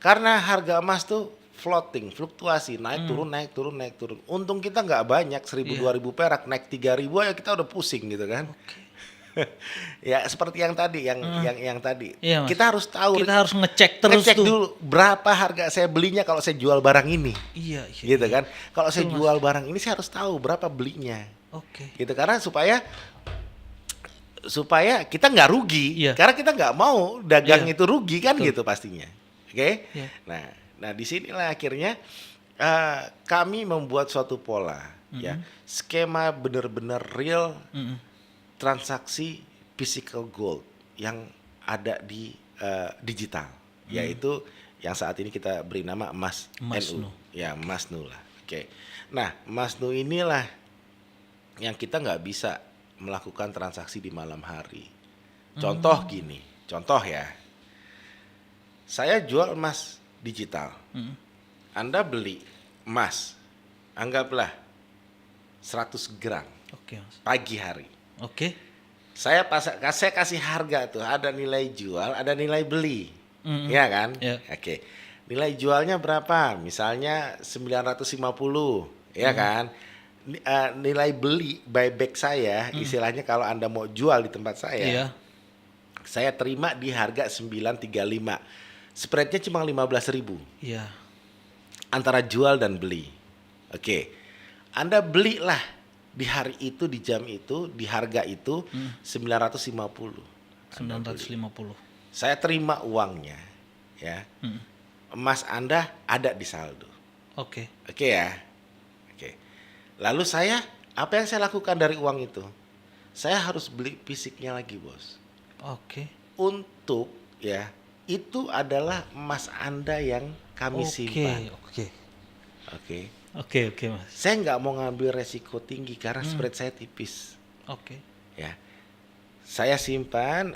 Karena harga emas tuh floating, fluktuasi, naik turun naik turun naik turun. Untung kita nggak banyak 1.000 2.000 perak, naik 3.000 ya kita udah pusing gitu kan. Ya seperti yang tadi yang tadi. Iya, Mas. Kita harus tahu, Kita harus ngecek terus ngecek tuh. dulu berapa harga saya belinya kalau saya jual barang ini. Iya, Gitu iya. kan. Kalau saya Betul, Mas. jual barang ini saya harus tahu berapa belinya. Oke. Gitu karena supaya kita nggak rugi. Iya. Karena kita nggak mau dagang Iya. itu rugi kan Betul. gitu pastinya. Oke? Iya. Nah disinilah akhirnya kami membuat suatu pola ya. Skema benar-benar real transaksi physical gold yang ada di digital, yaitu yang saat ini kita beri nama emas Emas NU. Nu. Ya, emas Nu lah. Oke. Nah, emas Nu inilah yang kita nggak bisa melakukan transaksi di malam hari. Contoh gini, contoh ya. Saya jual emas digital. Anda beli emas, anggaplah 100 gram Oke, Mas. pagi hari. Oke. Saya kasih harga tuh, ada nilai jual, ada nilai beli. Ya kan? Iya. Oke. Nilai jualnya berapa? Misalnya 950, ya kan? Nilai beli buyback saya, istilahnya kalau Anda mau jual di tempat Iya. saya terima di harga 935. Spreadnya cuma 15.000 Iya. antara jual dan beli. Oke. Anda belilah di hari itu, di jam itu, di harga itu 950. 950. Saya terima uangnya, ya. Emas Anda ada di saldo. Oke. Oke ya. Oke. Lalu apa yang saya lakukan dari uang itu? Saya harus beli fisiknya lagi, Bos. Oke. Untuk ya, itu adalah emas Anda yang kami simpan. Oke. Oke. Oke, Mas. Saya nggak mau ngambil resiko tinggi karena spread saya tipis. Oke. Ya, saya simpan,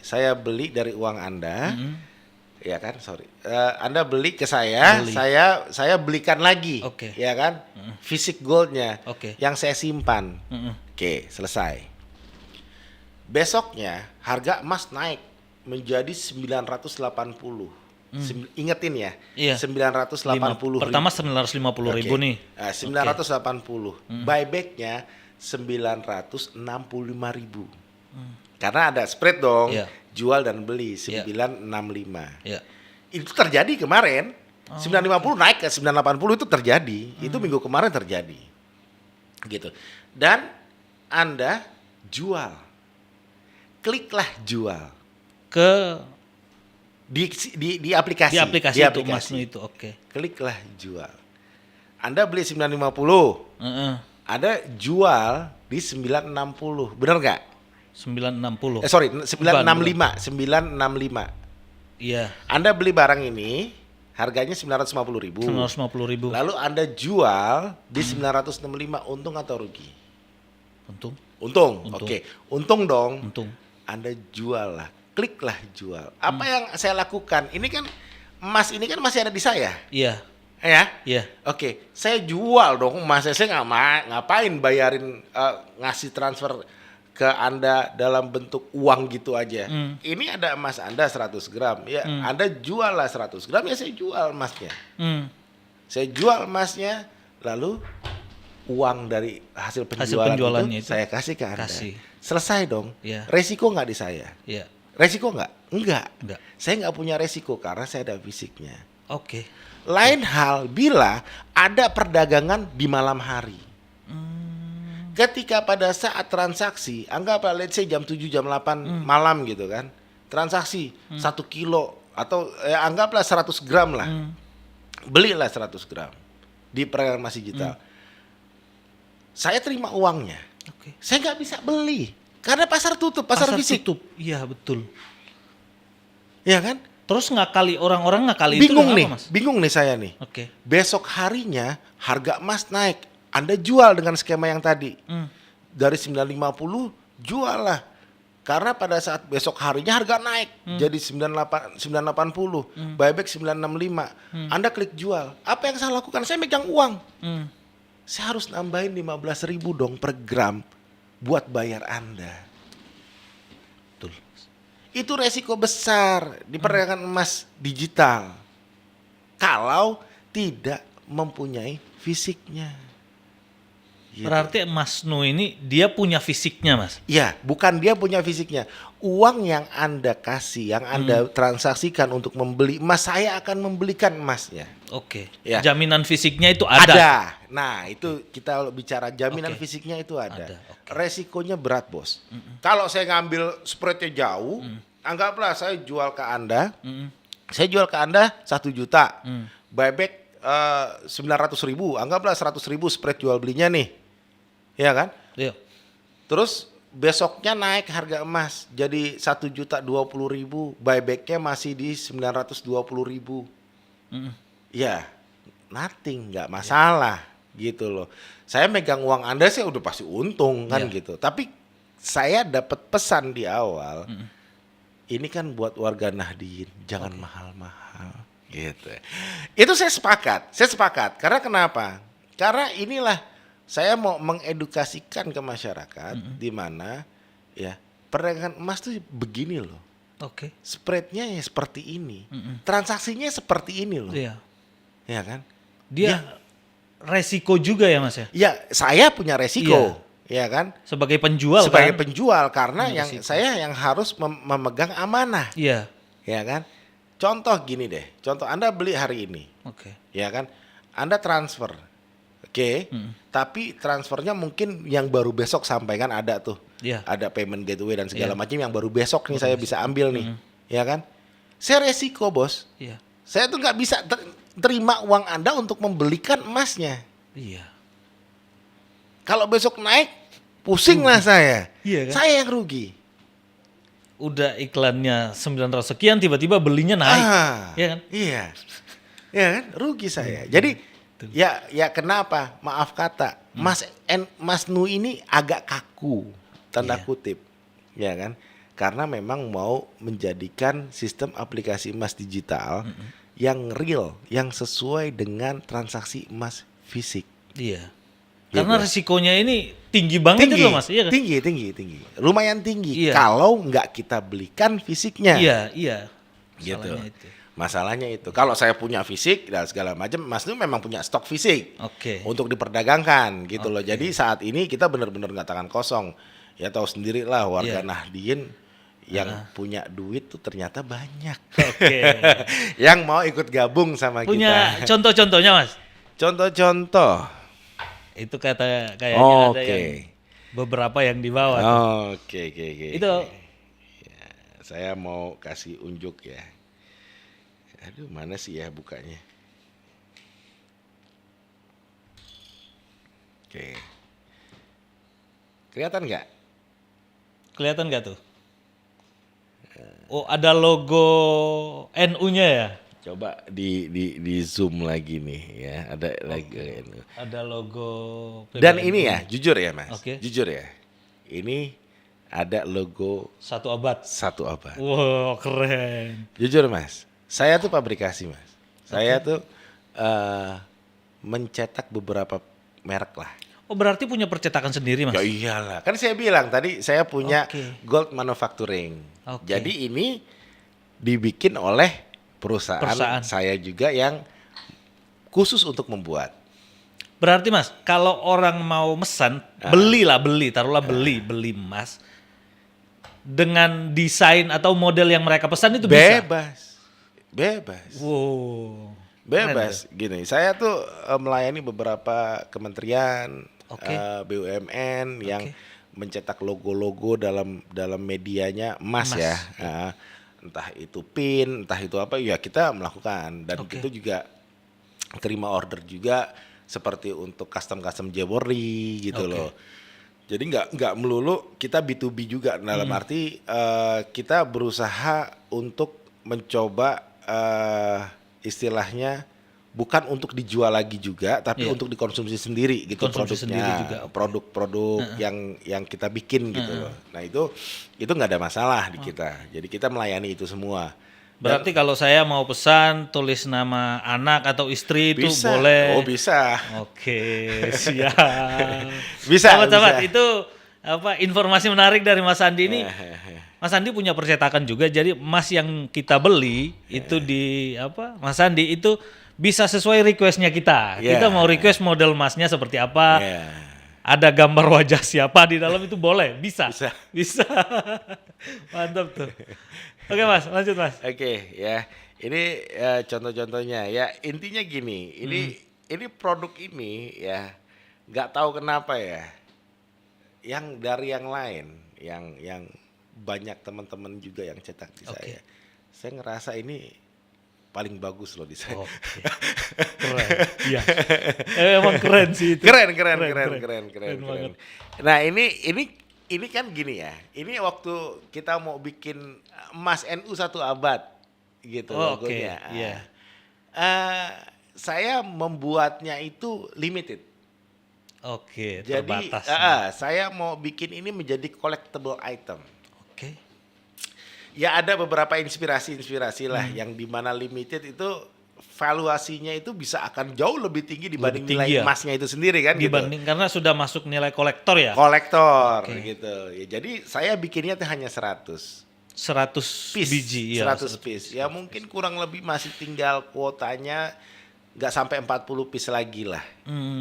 saya beli dari uang Anda, ya kan, Anda beli ke saya, Beli. saya belikan lagi, Oke. ya kan, fisik goldnya, Oke. yang saya simpan, oke, selesai. Besoknya harga emas naik menjadi 980. Ingetin ya, Iya. 980. Pertama 950.000 Oke. nih. 980. Buybacknya 965.000. Karena ada spread dong. Iya. Jual dan beli Iya. 965. Ya. Itu terjadi kemarin. 950 naik ke 980 itu terjadi. Itu minggu kemarin terjadi. Gitu. Dan Anda jual. Kliklah jual Ke di aplikasi. di aplikasi itu Mas Nu itu. Oke. Kliklah jual. Anda beli 950, Heeh. ada jual di 960. Bener nggak? 960. 965. Iya. Anda beli barang ini harganya 950.000. 950.000. Lalu Anda jual di 965, untung atau rugi? Untung. Untung. Untung. Oke. Untung dong. Untung. Anda jual lah. Kliklah jual. Apa yang saya lakukan? Ini kan emas ini kan masih ada di saya. Iya. Ya? Iya. Oke, saya jual dong emasnya. Saya ngapain bayarin ngasih transfer ke Anda dalam bentuk uang gitu aja. Ini ada emas Anda 100 gram. Ya, Anda jual lah 100 gram, ya saya jual emasnya. Saya jual emasnya, lalu uang dari hasil penjualannya itu saya kasih ke Anda. Kasih. Selesai dong. Iya. Resiko nggak di saya? Iya. Resiko nggak? Enggak. Enggak. Saya nggak punya resiko karena saya ada fisiknya. Oke. Lain hal bila ada perdagangan di malam hari. Ketika pada saat transaksi, anggaplah let's say jam 7 jam 8 malam gitu kan. Transaksi 1 kilo atau anggaplah 100 gram lah. Belilah 100 gram di perdagangan emas digital. Saya terima uangnya. Oke. Saya nggak bisa beli karena pasar tutup, pasar fisik. tutup. Iya, betul. Ya kan? Terus orang-orang ngakali itu Bingung dengan nih, apa, Mas? bingung nih saya nih. Oke. Besok harinya harga emas naik. Anda jual dengan skema yang tadi. Dari 950 jual lah. Karena pada saat besok harinya harga naik jadi 980, buyback 965. Anda klik jual. Apa yang saya lakukan? Saya megang uang. saya harus nambahin 15.000 dong per gram buat bayar Anda. Betul. Itu resiko besar di perdagangan emas digital kalau tidak mempunyai fisiknya. Gitu. Berarti Mas Nu ini dia punya fisiknya, Mas. Ya, bukan dia punya fisiknya. Uang yang Anda kasih, yang Anda transaksikan untuk membeli emas, saya akan membelikan emasnya. Oke. Ya. Jaminan fisiknya itu ada. Ada. Nah, itu kita bicara jaminan Oke. fisiknya itu ada. Oke. Resikonya berat, Bos. Kalau saya ngambil spreadnya jauh, anggaplah saya jual ke Anda, saya jual ke Anda 1 juta, buyback 900.000, anggaplah 100.000 spread jual belinya nih. Ya kan? Iya. Terus besoknya naik harga emas jadi 1.020.000, buybacknya masih di 920.000. Ya, nothing, nggak masalah gitu loh. Saya megang uang Anda sih udah pasti untung kan gitu. Tapi saya dapat pesan di awal, ini kan buat warga Nahdien, jangan mahal-mahal gitu. Itu saya sepakat. Karena kenapa? Karena inilah saya mau mengedukasikan ke masyarakat di mana ya perdagangan emas tuh begini loh. Oke. Spreadnya ya seperti ini, transaksinya seperti ini loh. Iya. Ya kan? Dia resiko juga ya, Mas ya? Ya, saya punya resiko, ya kan? Sebagai penjual Sebagai kan? penjual karena Punya yang resiko. saya yang harus memegang amanah, Iya. ya kan? Contoh gini deh, contoh Anda beli hari ini, Oke. ya kan? Anda transfer, oke? Tapi transfernya mungkin yang baru besok sampai kan ada tuh, Iya. ada payment gateway dan segala Iya. macam yang baru besok nih saya bisa ambil nih, ya kan? Saya resiko, Bos. Iya. Saya tuh nggak bisa terima uang Anda untuk membelikan emasnya. Iya. Kalau besok naik, pusing lah saya. Iya kan? Saya yang rugi. Udah iklannya 900 sekian, tiba-tiba belinya naik. Iya kan? Iya. Ya kan? Rugi saya. Jadi ya kenapa? Maaf kata, Mas Nu ini agak kaku, tanda kutip. Ya kan? Karena memang mau menjadikan sistem aplikasi emas digital yang real, yang sesuai dengan transaksi emas fisik. Iya. Iya, Karena Bos. risikonya ini tinggi banget itu loh, Mas. Iya kan? tinggi. Lumayan tinggi. Iya. Kalau nggak kita belikan fisiknya. Iya. Gitu. Masalahnya itu. Masalahnya itu. Kalau saya punya fisik dan segala macam, Mas Nu memang punya stok fisik Oke. untuk diperdagangkan gitu loh. Jadi saat ini kita benar-benar nggak tangan kosong. Ya tahu sendiri lah warga Iya. Nahdien yang punya duit tuh ternyata banyak. Oke. Yang mau ikut gabung sama Punya kita. contoh-contohnya, Mas? Contoh-contoh. Itu kayaknya ada Oke. yang beberapa yang di bawah. Oke. Itu Ya, saya mau kasih unjuk ya. Aduh, mana sih ya bukanya? Oke. Kelihatan nggak? kelihatan nggak tuh? Oh, ada logo NU-nya ya? Coba di zoom lagi nih ya. Ada lagi. Ada logo Dan PBNU. ini ya, jujur ya Mas. Oke. Jujur ya. Ini ada logo 1 abad. 1 abad. Wow, keren. Jujur Mas, saya tuh pabrikasi Mas. Saya tuh mencetak beberapa merek lah. Oh, berarti punya percetakan sendiri, Mas? Ya iyalah, kan saya bilang tadi saya punya Oke. Gold Manufacturing. Oke. Jadi ini dibikin oleh perusahaan saya juga yang khusus untuk membuat. Berarti, Mas, kalau orang mau mesan, taruhlah beli emas dengan desain atau model yang mereka pesan itu bisa. Bebas. Wow. Bebas. Gini, saya tuh melayani beberapa kementerian, Oke. BUMN yang Oke. mencetak logo-logo dalam medianya emas ya. Entah itu PIN, entah itu apa, ya kita melakukan. Dan Oke. itu juga terima order juga seperti untuk custom jewelry gitu Oke. loh. Jadi nggak melulu kita B2B juga dalam arti kita berusaha untuk mencoba istilahnya bukan untuk dijual lagi juga, tapi Iya. untuk dikonsumsi sendiri gitu Konsumsi sendiri juga, produknya, oke. produk-produk yang kita bikin gitu loh. Nah itu nggak ada masalah di kita. Jadi kita melayani itu semua. Berarti kalau saya mau pesan tulis nama anak atau istri itu Bisa. boleh. Oh, bisa. Oke, siap. Bisa, Sahabat-sahabat, bisa. itu informasi menarik dari Mas Andi ini. Mas Andi punya percetakan juga, jadi emas yang kita beli itu di Mas Andi itu bisa sesuai requestnya kita. Kita mau request model emasnya seperti apa, ada gambar wajah siapa di dalam itu boleh, bisa. Bisa. Mantap tuh. Oke Mas, lanjut Mas. Oke, ya. Ini contoh-contohnya ya. Intinya gini, ini produk ini ya nggak tahu kenapa ya. Yang dari yang lain, yang banyak teman-teman juga yang cetak di saya. Saya ngerasa ini paling bagus loh di saya. Keren. Iya. Emang keren sih itu. Keren. Banget. Nah, ini kan gini ya. Ini waktu kita mau bikin emas NU 1 abad gitu logonya. Iya. Saya membuatnya itu limited. Oke, Jadi terbatas. saya mau bikin ini menjadi collectible item. Oke. Ya ada beberapa inspirasi lah yang dimana limited itu valuasinya itu bisa akan jauh lebih tinggi dibanding nilai emasnya itu sendiri kan dibanding gitu. Karena sudah masuk nilai kolektor ya. Kolektor gitu. Ya, jadi saya bikinnya tuh hanya 100 piece, biji 100 piece. Ya mungkin kurang lebih masih tinggal kuotanya nggak sampai 40 piece lagi lah.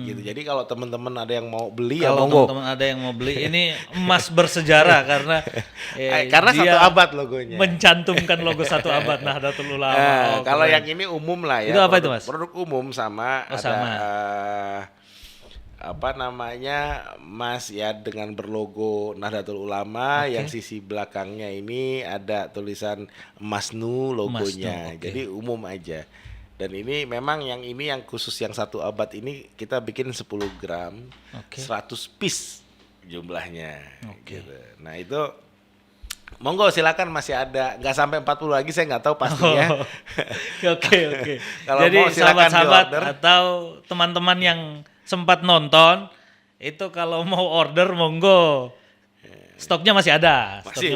Gitu. Jadi kalau teman-teman ada yang mau beli kalau ya monggo. teman-teman ada yang mau beli ini emas bersejarah karena karena dia 1 abad logonya. mencantumkan logo 1 abad Nahdlatul Ulama. Kalau yang ini umum lah ya. Itu apa itu Mas? Produk umum sama ada apa namanya emas ya dengan berlogo Nahdlatul Ulama yang sisi belakangnya ini ada tulisan emas Nu logonya. Jadi umum aja. Dan ini memang yang khusus yang 1 abad ini kita bikin 10 gram, 100 piece jumlahnya. Gitu. Nah itu monggo silakan masih ada, nggak sampai 40 lagi saya nggak tahu pastinya. Oke. Kalau Jadi mau silakan sahabat-sahabat di-order. atau teman-teman yang sempat nonton itu kalau mau order monggo. Stoknya masih ada. Masih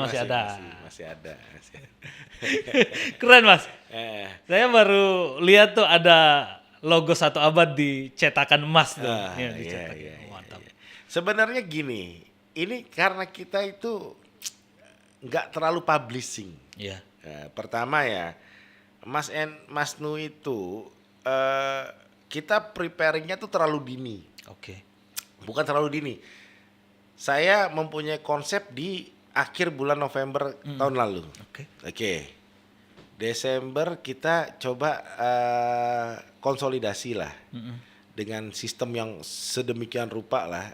ada. Keren Mas. Saya baru lihat tuh ada logo 1 abad di cetakan emas tuh. Mantap. Sebenarnya gini, ini karena kita itu nggak terlalu publishing. Iya. Pertama ya, Mas Nu itu kita preparingnya tuh terlalu dini. Bukan terlalu dini. Saya mempunyai konsep di akhir bulan November tahun lalu. Desember kita coba konsolidasi lah dengan sistem yang sedemikian rupa lah,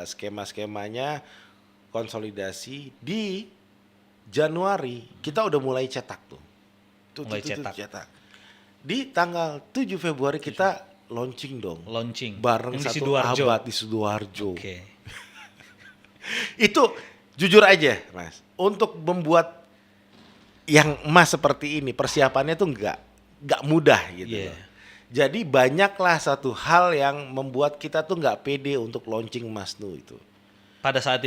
skema-skemanya konsolidasi. Di Januari kita udah mulai cetak tuh. Cetak. Di tanggal 7 Februari kita launching dong. Bareng 1 abad di Sidoarjo. Itu jujur aja Mas, untuk membuat yang emas seperti ini persiapannya tuh nggak mudah gitu loh. Jadi banyaklah satu hal yang membuat kita tuh nggak pede untuk launching emas Nu itu. Pada saat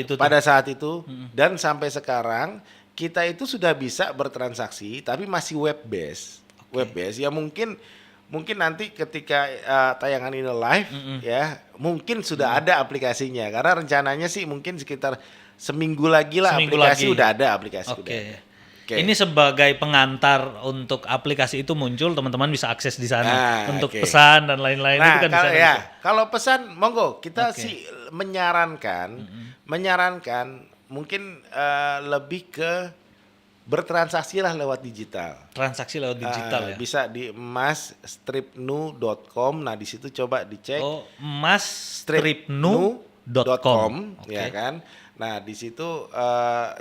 itu dan sampai sekarang kita itu sudah bisa bertransaksi tapi masih web based. Ya mungkin nanti ketika tayangan ini live ya mungkin sudah ada aplikasinya karena rencananya sih mungkin sekitar seminggu lagi lah udah ada aplikasi. Ini sebagai pengantar untuk aplikasi itu muncul, teman-teman bisa akses di sana untuk pesan dan lain-lain itu kan bisa. Kalau pesan monggo kita sih menyarankan mungkin lebih ke bertransaksi lah lewat digital. Ya. Bisa di emasstripnu.com. Nah di situ coba dicek. emasstripnu.com ya kan. Nah di situ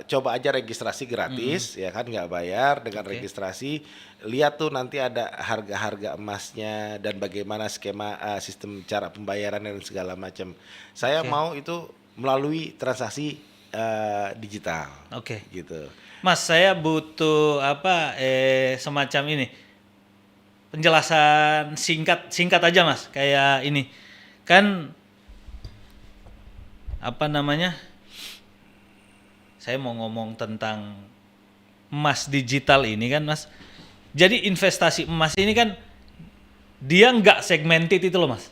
coba aja registrasi gratis ya kan, nggak bayar. Dengan registrasi lihat tuh nanti ada harga-harga emasnya dan bagaimana skema sistem cara pembayaran dan segala macam. Saya mau itu melalui transaksi digital. Gitu. Mas, saya butuh semacam ini penjelasan singkat aja Mas, kayak ini kan saya mau ngomong tentang emas digital ini kan Mas. Jadi investasi emas ini kan dia nggak segmented itu loh Mas.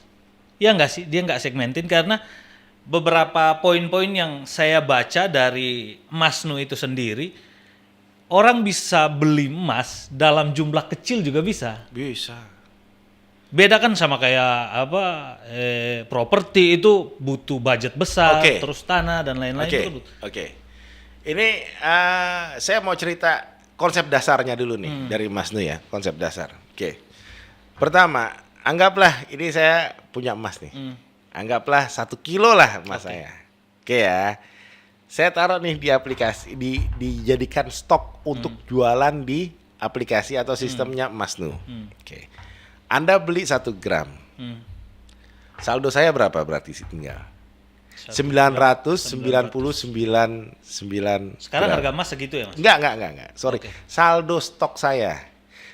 Ya nggak sih, dia nggak segmented karena beberapa poin-poin yang saya baca dari Masnu itu sendiri, orang bisa beli emas dalam jumlah kecil juga bisa. Bisa. Beda kan sama kayak properti itu butuh budget besar, Oke. terus tanah dan lain-lain Oke, itu butuh. oke. Ini saya mau cerita konsep dasarnya dulu nih dari Mas Nu ya, konsep dasar. Oke. Pertama, anggaplah ini saya punya emas nih. Anggaplah 1 kilo lah emas saya. Oke ya. Saya taruh nih di aplikasi, dijadikan stok untuk jualan di aplikasi atau sistemnya Mas Nu. Oke. Anda beli 1 gram. Saldo saya berapa berarti tinggal? 999 Sekarang gram. harga emas segitu ya Mas? Enggak. Sorry. Oke. Saldo stok saya.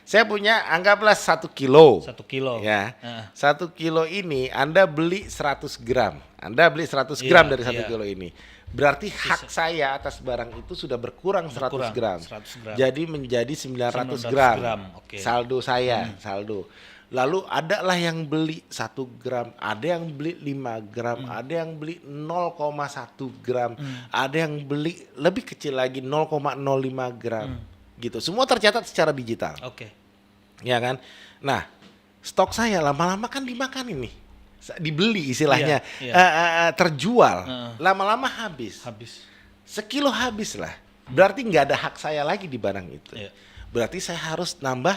Saya punya anggaplah 1 kilo. 1 kilo. Ya. Heeh. 1 kilo ini Anda beli 100 gram. Anda beli 100 Iya, gram dari 1 iya. kilo ini. Berarti hak saya atas barang itu sudah berkurang 100 gram. 100 gram. Jadi menjadi 900 900 gram. gram, oke. Saldo saya, saldo. Lalu ada lah yang beli 1 gram, ada yang beli 5 gram, ada yang beli 0,1 gram, ada yang beli lebih kecil lagi 0,05 gram. Gitu. Semua tercatat secara digital. Oke. Ya kan? Nah, stok saya lama-lama kan dimakan ini. Dibeli istilahnya, Iya, terjual. Lama-lama habis. Habis. Sekilo habis lah. Berarti nggak ada hak saya lagi di barang itu. Iya. Berarti saya harus nambah,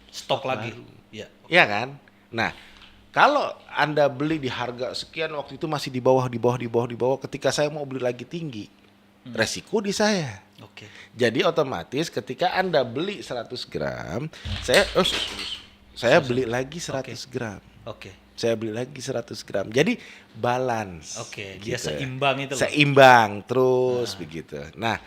Stok lagi. Iya. ya kan? Nah, kalau Anda beli di harga sekian waktu itu masih di bawah. Ketika saya mau beli lagi tinggi, resiko di saya. Oke. Jadi otomatis ketika Anda beli 100 gram, saya beli lagi 100 gram. Oke. Saya beli lagi 100 gram. Jadi balance. Oke, dia gitu. seimbang itu loh. Seimbang terus begitu. Nah,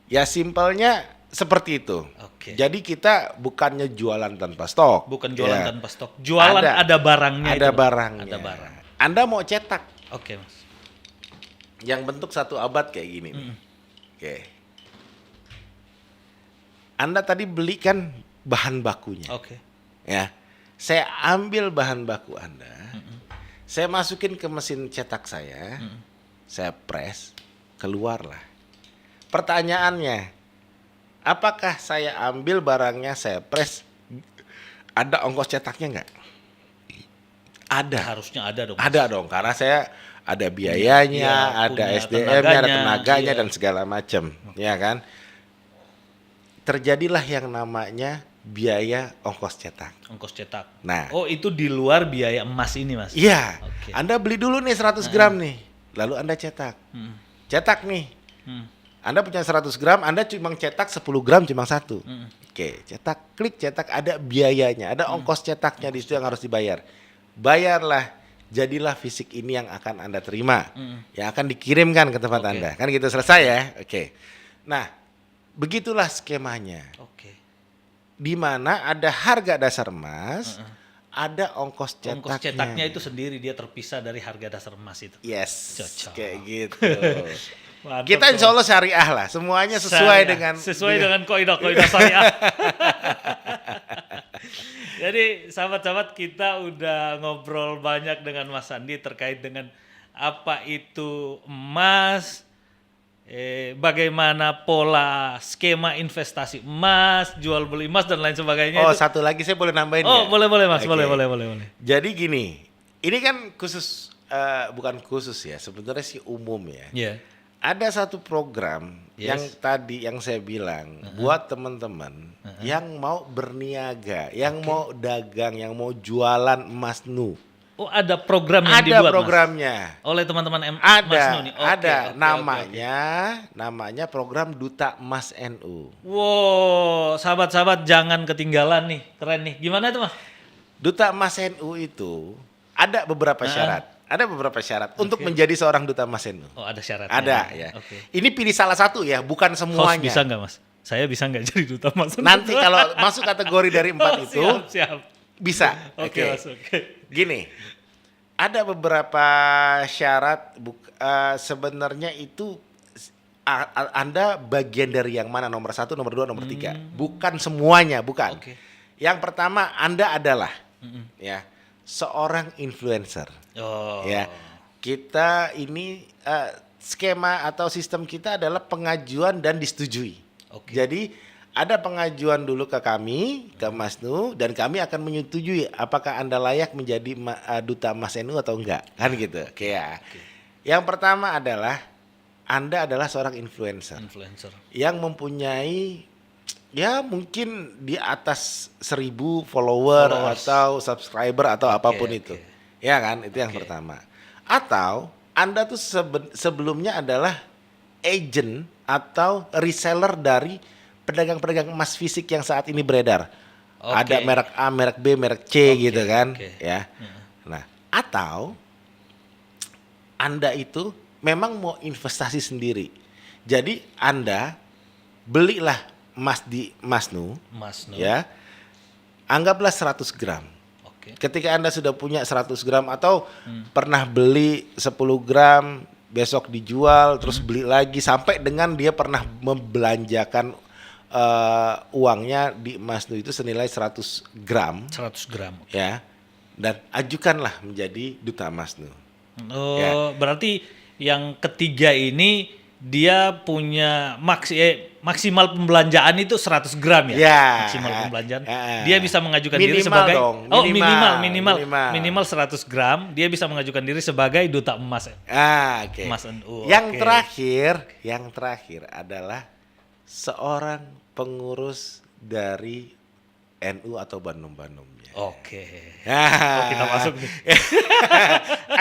ya simpelnya seperti itu. Oke. Jadi kita bukannya jualan tanpa stok. Bukan jualan Ya. tanpa stok. Jualan ada barangnya itu Ada loh. barangnya. Ada barang. Anda mau cetak Oke, Mas. yang bentuk 1 abad kayak gini nih. Oke. Anda tadi beli kan bahan bakunya. Oke. Ya. Saya ambil bahan baku Anda. Saya masukin ke mesin cetak saya. Saya press, keluarlah. Pertanyaannya, apakah saya ambil barangnya, saya press, ada ongkos cetaknya nggak? Ada. Harusnya ada dong. Mas. Ada dong, karena saya ada biayanya, Iya, ada punya SDM-nya, ada tenaganya, tenaganya iya. dan segala macam, ya kan? Terjadilah yang namanya biaya ongkos cetak. Ongkos cetak. Nah. Oh, itu di luar biaya emas ini, Mas. Iya, Oke. Anda beli dulu nih 100 gram nih, lalu Anda cetak. Cetak nih, Anda punya 100 gram, Anda cuma cetak 10 gram cuma 1. Oke, cetak, klik cetak, ada biayanya, ada ongkos cetaknya di situ yang harus dibayar. Bayarlah, jadilah fisik ini yang akan Anda terima, yang akan dikirimkan ke tempat Oke. Anda. Kan gitu selesai ya? Oke. Nah, begitulah skemanya. Oke. Di mana ada harga dasar emas, ada ongkos cetaknya. Ongkos cetaknya itu sendiri, dia terpisah dari harga dasar emas itu. Yes, Cocok. kayak gitu. Mantap, Kita insya Allah syariah lah, semuanya sesuai dengan kaidah syariah. Jadi sahabat-sahabat, kita udah ngobrol banyak dengan Mas Andi terkait dengan apa itu emas, bagaimana pola skema investasi emas, jual beli emas dan lain sebagainya. Oh, itu. satu lagi saya boleh nambahin Oh, nggak? boleh Mas, Oke. boleh. Jadi gini, ini kan khusus, bukan khusus ya, sebenarnya sih umum ya. Iya. Ada satu program Yes. yang tadi yang saya bilang buat teman-teman yang mau berniaga, yang mau dagang, yang mau jualan emas nu. Oh, ada program yang Ada dibuat programnya. Mas? Oleh teman-teman Mas Ada, Nu nih. Oke, ada. oke, Namanya program Duta Emas NU. Wow, sahabat-sahabat jangan ketinggalan nih, keren nih. Gimana itu Mas? Duta Emas NU itu ada beberapa syarat. Ada beberapa syarat untuk menjadi seorang Duta Emas NU. Oh, ada syaratnya. Ada ya. Oke. Ini pilih salah satu ya, bukan Host semuanya. bisa nggak Mas? Saya bisa nggak jadi duta Mas? Nanti kalau masuk kategori dari 4 itu siap. bisa. Oke Mas, oke. Gini, ada beberapa syarat. Sebenarnya itu Anda bagian dari yang mana, nomor 1, nomor 2, nomor 3. Bukan semuanya, bukan. Oke. Yang pertama, Anda adalah ya seorang influencer. Oh. Ya, kita ini skema atau sistem kita adalah pengajuan dan disetujui. Oke. Jadi ada pengajuan dulu ke kami, ke Mas Nu, dan kami akan menyetujui apakah Anda layak menjadi duta Mas NU atau enggak, kan gitu. Oke ya. Yang pertama adalah Anda adalah seorang influencer yang mempunyai ya mungkin di atas 1.000 follower atau subscriber atau apapun itu. Ya kan, itu yang pertama. Atau Anda tuh sebelumnya adalah agent atau reseller dari pedagang-pedagang emas fisik yang saat ini beredar. Ada merek A, merek B, merek C gitu kan, ya. Nah, atau Anda itu memang mau investasi sendiri. Jadi Anda belilah emas di Mas Nu. Ya. Anggaplah 100 gram. Ketika Anda sudah punya 100 gram atau pernah beli 10 gram, besok dijual, terus beli lagi sampai dengan dia pernah membelanjakan uangnya di Mas Nu itu senilai 100 gram. 100 gram. Ya. Dan ajukanlah menjadi duta Mas Nu. Oh, ya. Berarti yang ketiga ini dia punya maksimal pembelanjaan itu 100 gram ya? Ya. Maksimal pembelanjaan. Dia bisa mengajukan diri minimal sebagai dong, minimal 100 gram, dia bisa mengajukan diri sebagai duta emas. Oke. Emas NU. Yang terakhir adalah seorang pengurus dari NU atau Bandung-Bandungnya. Oke. Kita masuk nih.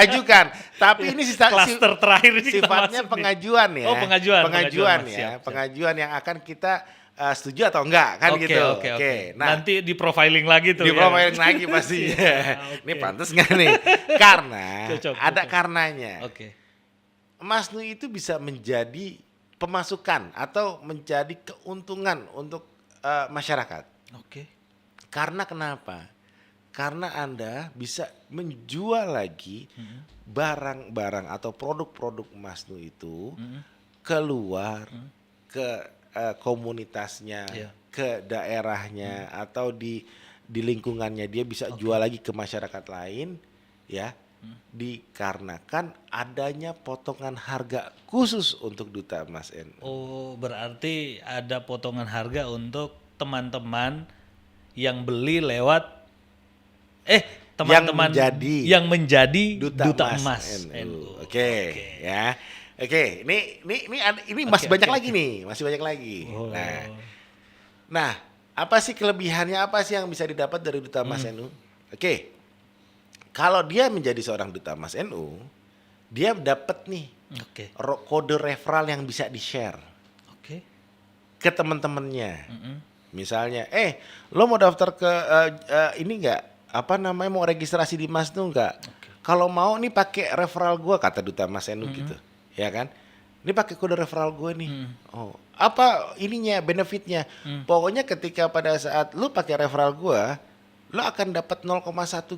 Ajukan. Tapi ini klaster terakhir ini sifatnya pengajuan ya. Oh, pengajuan ya. Pengajuan yang akan kita setuju atau enggak kan gitu. Oke. Nah, nanti di profiling lagi tuh. Di profiling lagi pasti. Ini pantas nggak nih? Karena ada karenanya. Mas Nu itu bisa menjadi pemasukan atau menjadi keuntungan untuk masyarakat. Karena kenapa? Karena Anda bisa menjual lagi barang-barang atau produk-produk Mas Nu itu keluar ke komunitasnya, ke daerahnya atau di lingkungannya, dia bisa jual lagi ke masyarakat lain, ya. Dikarenakan adanya potongan harga khusus untuk duta emas NU. Oh, berarti ada potongan harga untuk teman-teman yang beli lewat teman-teman yang menjadi duta emas NU. Ya. Ini masih banyak lagi nih, masih banyak lagi. Nah, apa sih kelebihannya, apa sih yang bisa didapat dari duta emas NU? Kalau dia menjadi seorang duta emas NU, dia dapat nih kode referral yang bisa di-share ke teman-temannya. Misalnya, lo mau daftar ke ini enggak? Mau registrasi di Mas Nu enggak? Kalau mau nih pakai referral gue, kata duta Mas NU gitu. Ya kan? Ini pakai kode referral gue nih. Apa ininya, benefitnya? Pokoknya ketika pada saat lo pakai referral gue, lo akan dapat 0,1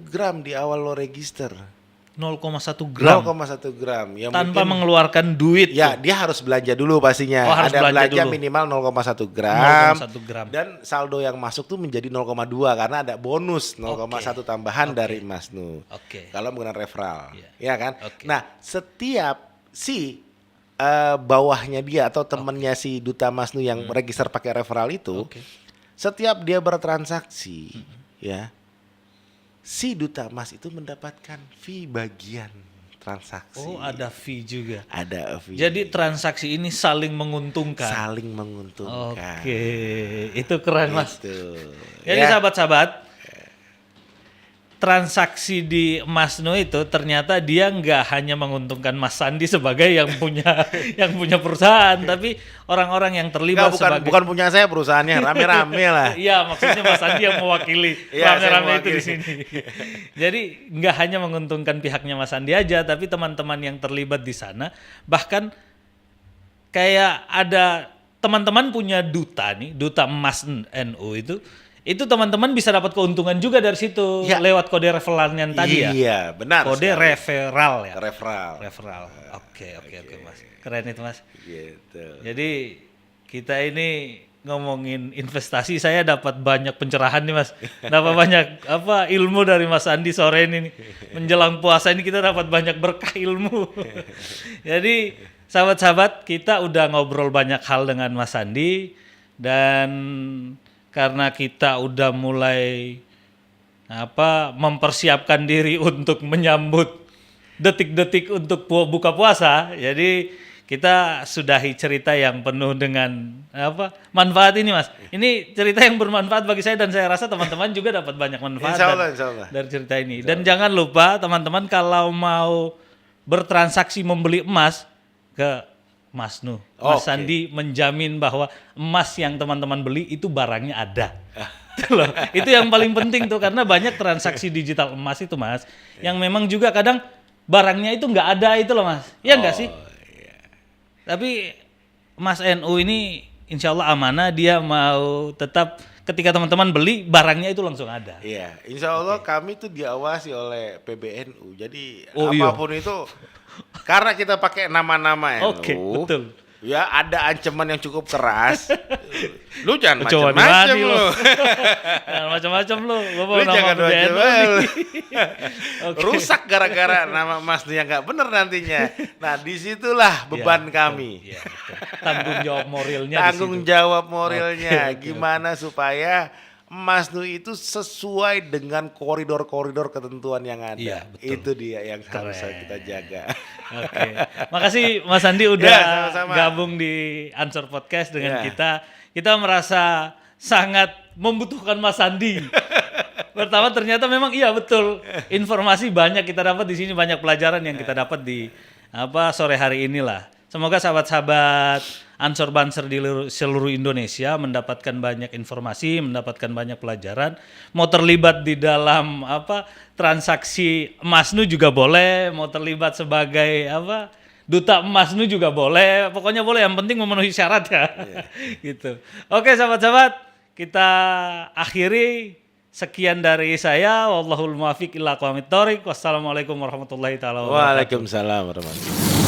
gram di awal lo register. 0,1 gram. 0,1 gram. Ya tanpa mungkin, mengeluarkan duit. Ya, dia harus belanja dulu pastinya. Ada belanja dulu. Minimal 0,1 gram. 0,1 gram. Dan saldo yang masuk tuh menjadi 0,2 karena ada bonus 0,1 tambahan dari Mas Nu. Kalau menggunakan referral. Ya kan? Nah, setiap si bawahnya dia atau temennya si duta Mas Nu yang register pakai referral itu, setiap dia bertransaksi, ya, si duta emas itu mendapatkan fee bagian transaksi. Oh, ada fee juga. Ada fee. Jadi transaksi ini saling menguntungkan. Saling menguntungkan. Itu keren, Mas. Jadi sahabat-sahabat, transaksi di Mas Nu itu ternyata dia nggak hanya menguntungkan Mas Sandi sebagai yang punya perusahaan, tapi orang-orang yang terlibat bukan punya saya perusahaannya, rame-rame lah. Iya, maksudnya Mas Sandi yang mewakili rame-rame itu di sini. Jadi nggak hanya menguntungkan pihaknya Mas Sandi aja, tapi teman-teman yang terlibat di sana, bahkan kayak ada teman-teman punya duta emas NU itu teman-teman bisa dapat keuntungan juga dari situ lewat kode referralnya tadi ya. Iya, benar. Kode referral ya. Referral. Oke, Mas. Keren itu, Mas. Gitu. Jadi kita ini ngomongin investasi, saya dapat banyak pencerahan nih Mas. Dapat banyak ilmu dari Mas Andi sore ini nih. Menjelang puasa ini kita dapat banyak berkah ilmu. Jadi sahabat-sahabat, kita udah ngobrol banyak hal dengan Mas Andi, dan karena kita udah mulai mempersiapkan diri untuk menyambut detik-detik untuk buka puasa, jadi kita sudahi cerita yang penuh dengan manfaat ini Mas. Ini cerita yang bermanfaat bagi saya, dan saya rasa teman-teman juga dapat banyak manfaat Insya Allah. dari cerita ini. Dan jangan lupa teman-teman, kalau mau bertransaksi membeli emas ke Mas Nuh, Mas Sandi menjamin bahwa emas yang teman-teman beli itu barangnya ada. Loh, itu yang paling penting tuh, karena banyak transaksi digital emas itu Mas, yang memang juga kadang barangnya itu nggak ada itu loh Mas. Iya nggak sih? Tapi Mas NU ini insya Allah amanah, dia mau tetap ketika teman-teman beli barangnya itu langsung ada. Iya, insya Allah kami tuh diawasi oleh PBNU. Jadi iya. apapun itu, karena kita pakai nama-nama NU. Oke, betul. Ya ada ancaman yang cukup keras. Lu jangan Coba macam-macam dimani lu. Jangan macam-macam lu. Lu jangan macam-macam. Oke. Rusak gara-gara nama Mas yang nggak benar nantinya. Nah disitulah beban kami. Ya, tanggung jawab moralnya. Tanggung jawab moralnya. Oke. Gimana supaya Mas Nu itu sesuai dengan koridor-koridor ketentuan yang ada. Iya, betul. Itu dia yang harus kita jaga. Oke. Makasih Mas Andi udah sama-sama. gabung di Answer Podcast dengan kita. Kita merasa sangat membutuhkan Mas Andi. Pertama ternyata memang iya betul. Informasi banyak kita dapat di sini, banyak pelajaran yang kita dapat di sore hari inilah. Semoga sahabat-sahabat Ansor Banser di seluruh Indonesia mendapatkan banyak informasi, mendapatkan banyak pelajaran. Mau terlibat di dalam transaksi emas Nu juga boleh, mau terlibat sebagai duta emas Nu juga boleh. Pokoknya boleh, yang penting memenuhi syarat ya. Gitu. Oke sahabat-sahabat, kita akhiri. Sekian dari saya. Wallahul muwaffiq ila aqwamit thoriq. Wassalamualaikum warahmatullahi taala wabarakatuh. Waalaikumsalam warahmatullahi wabarakatuh.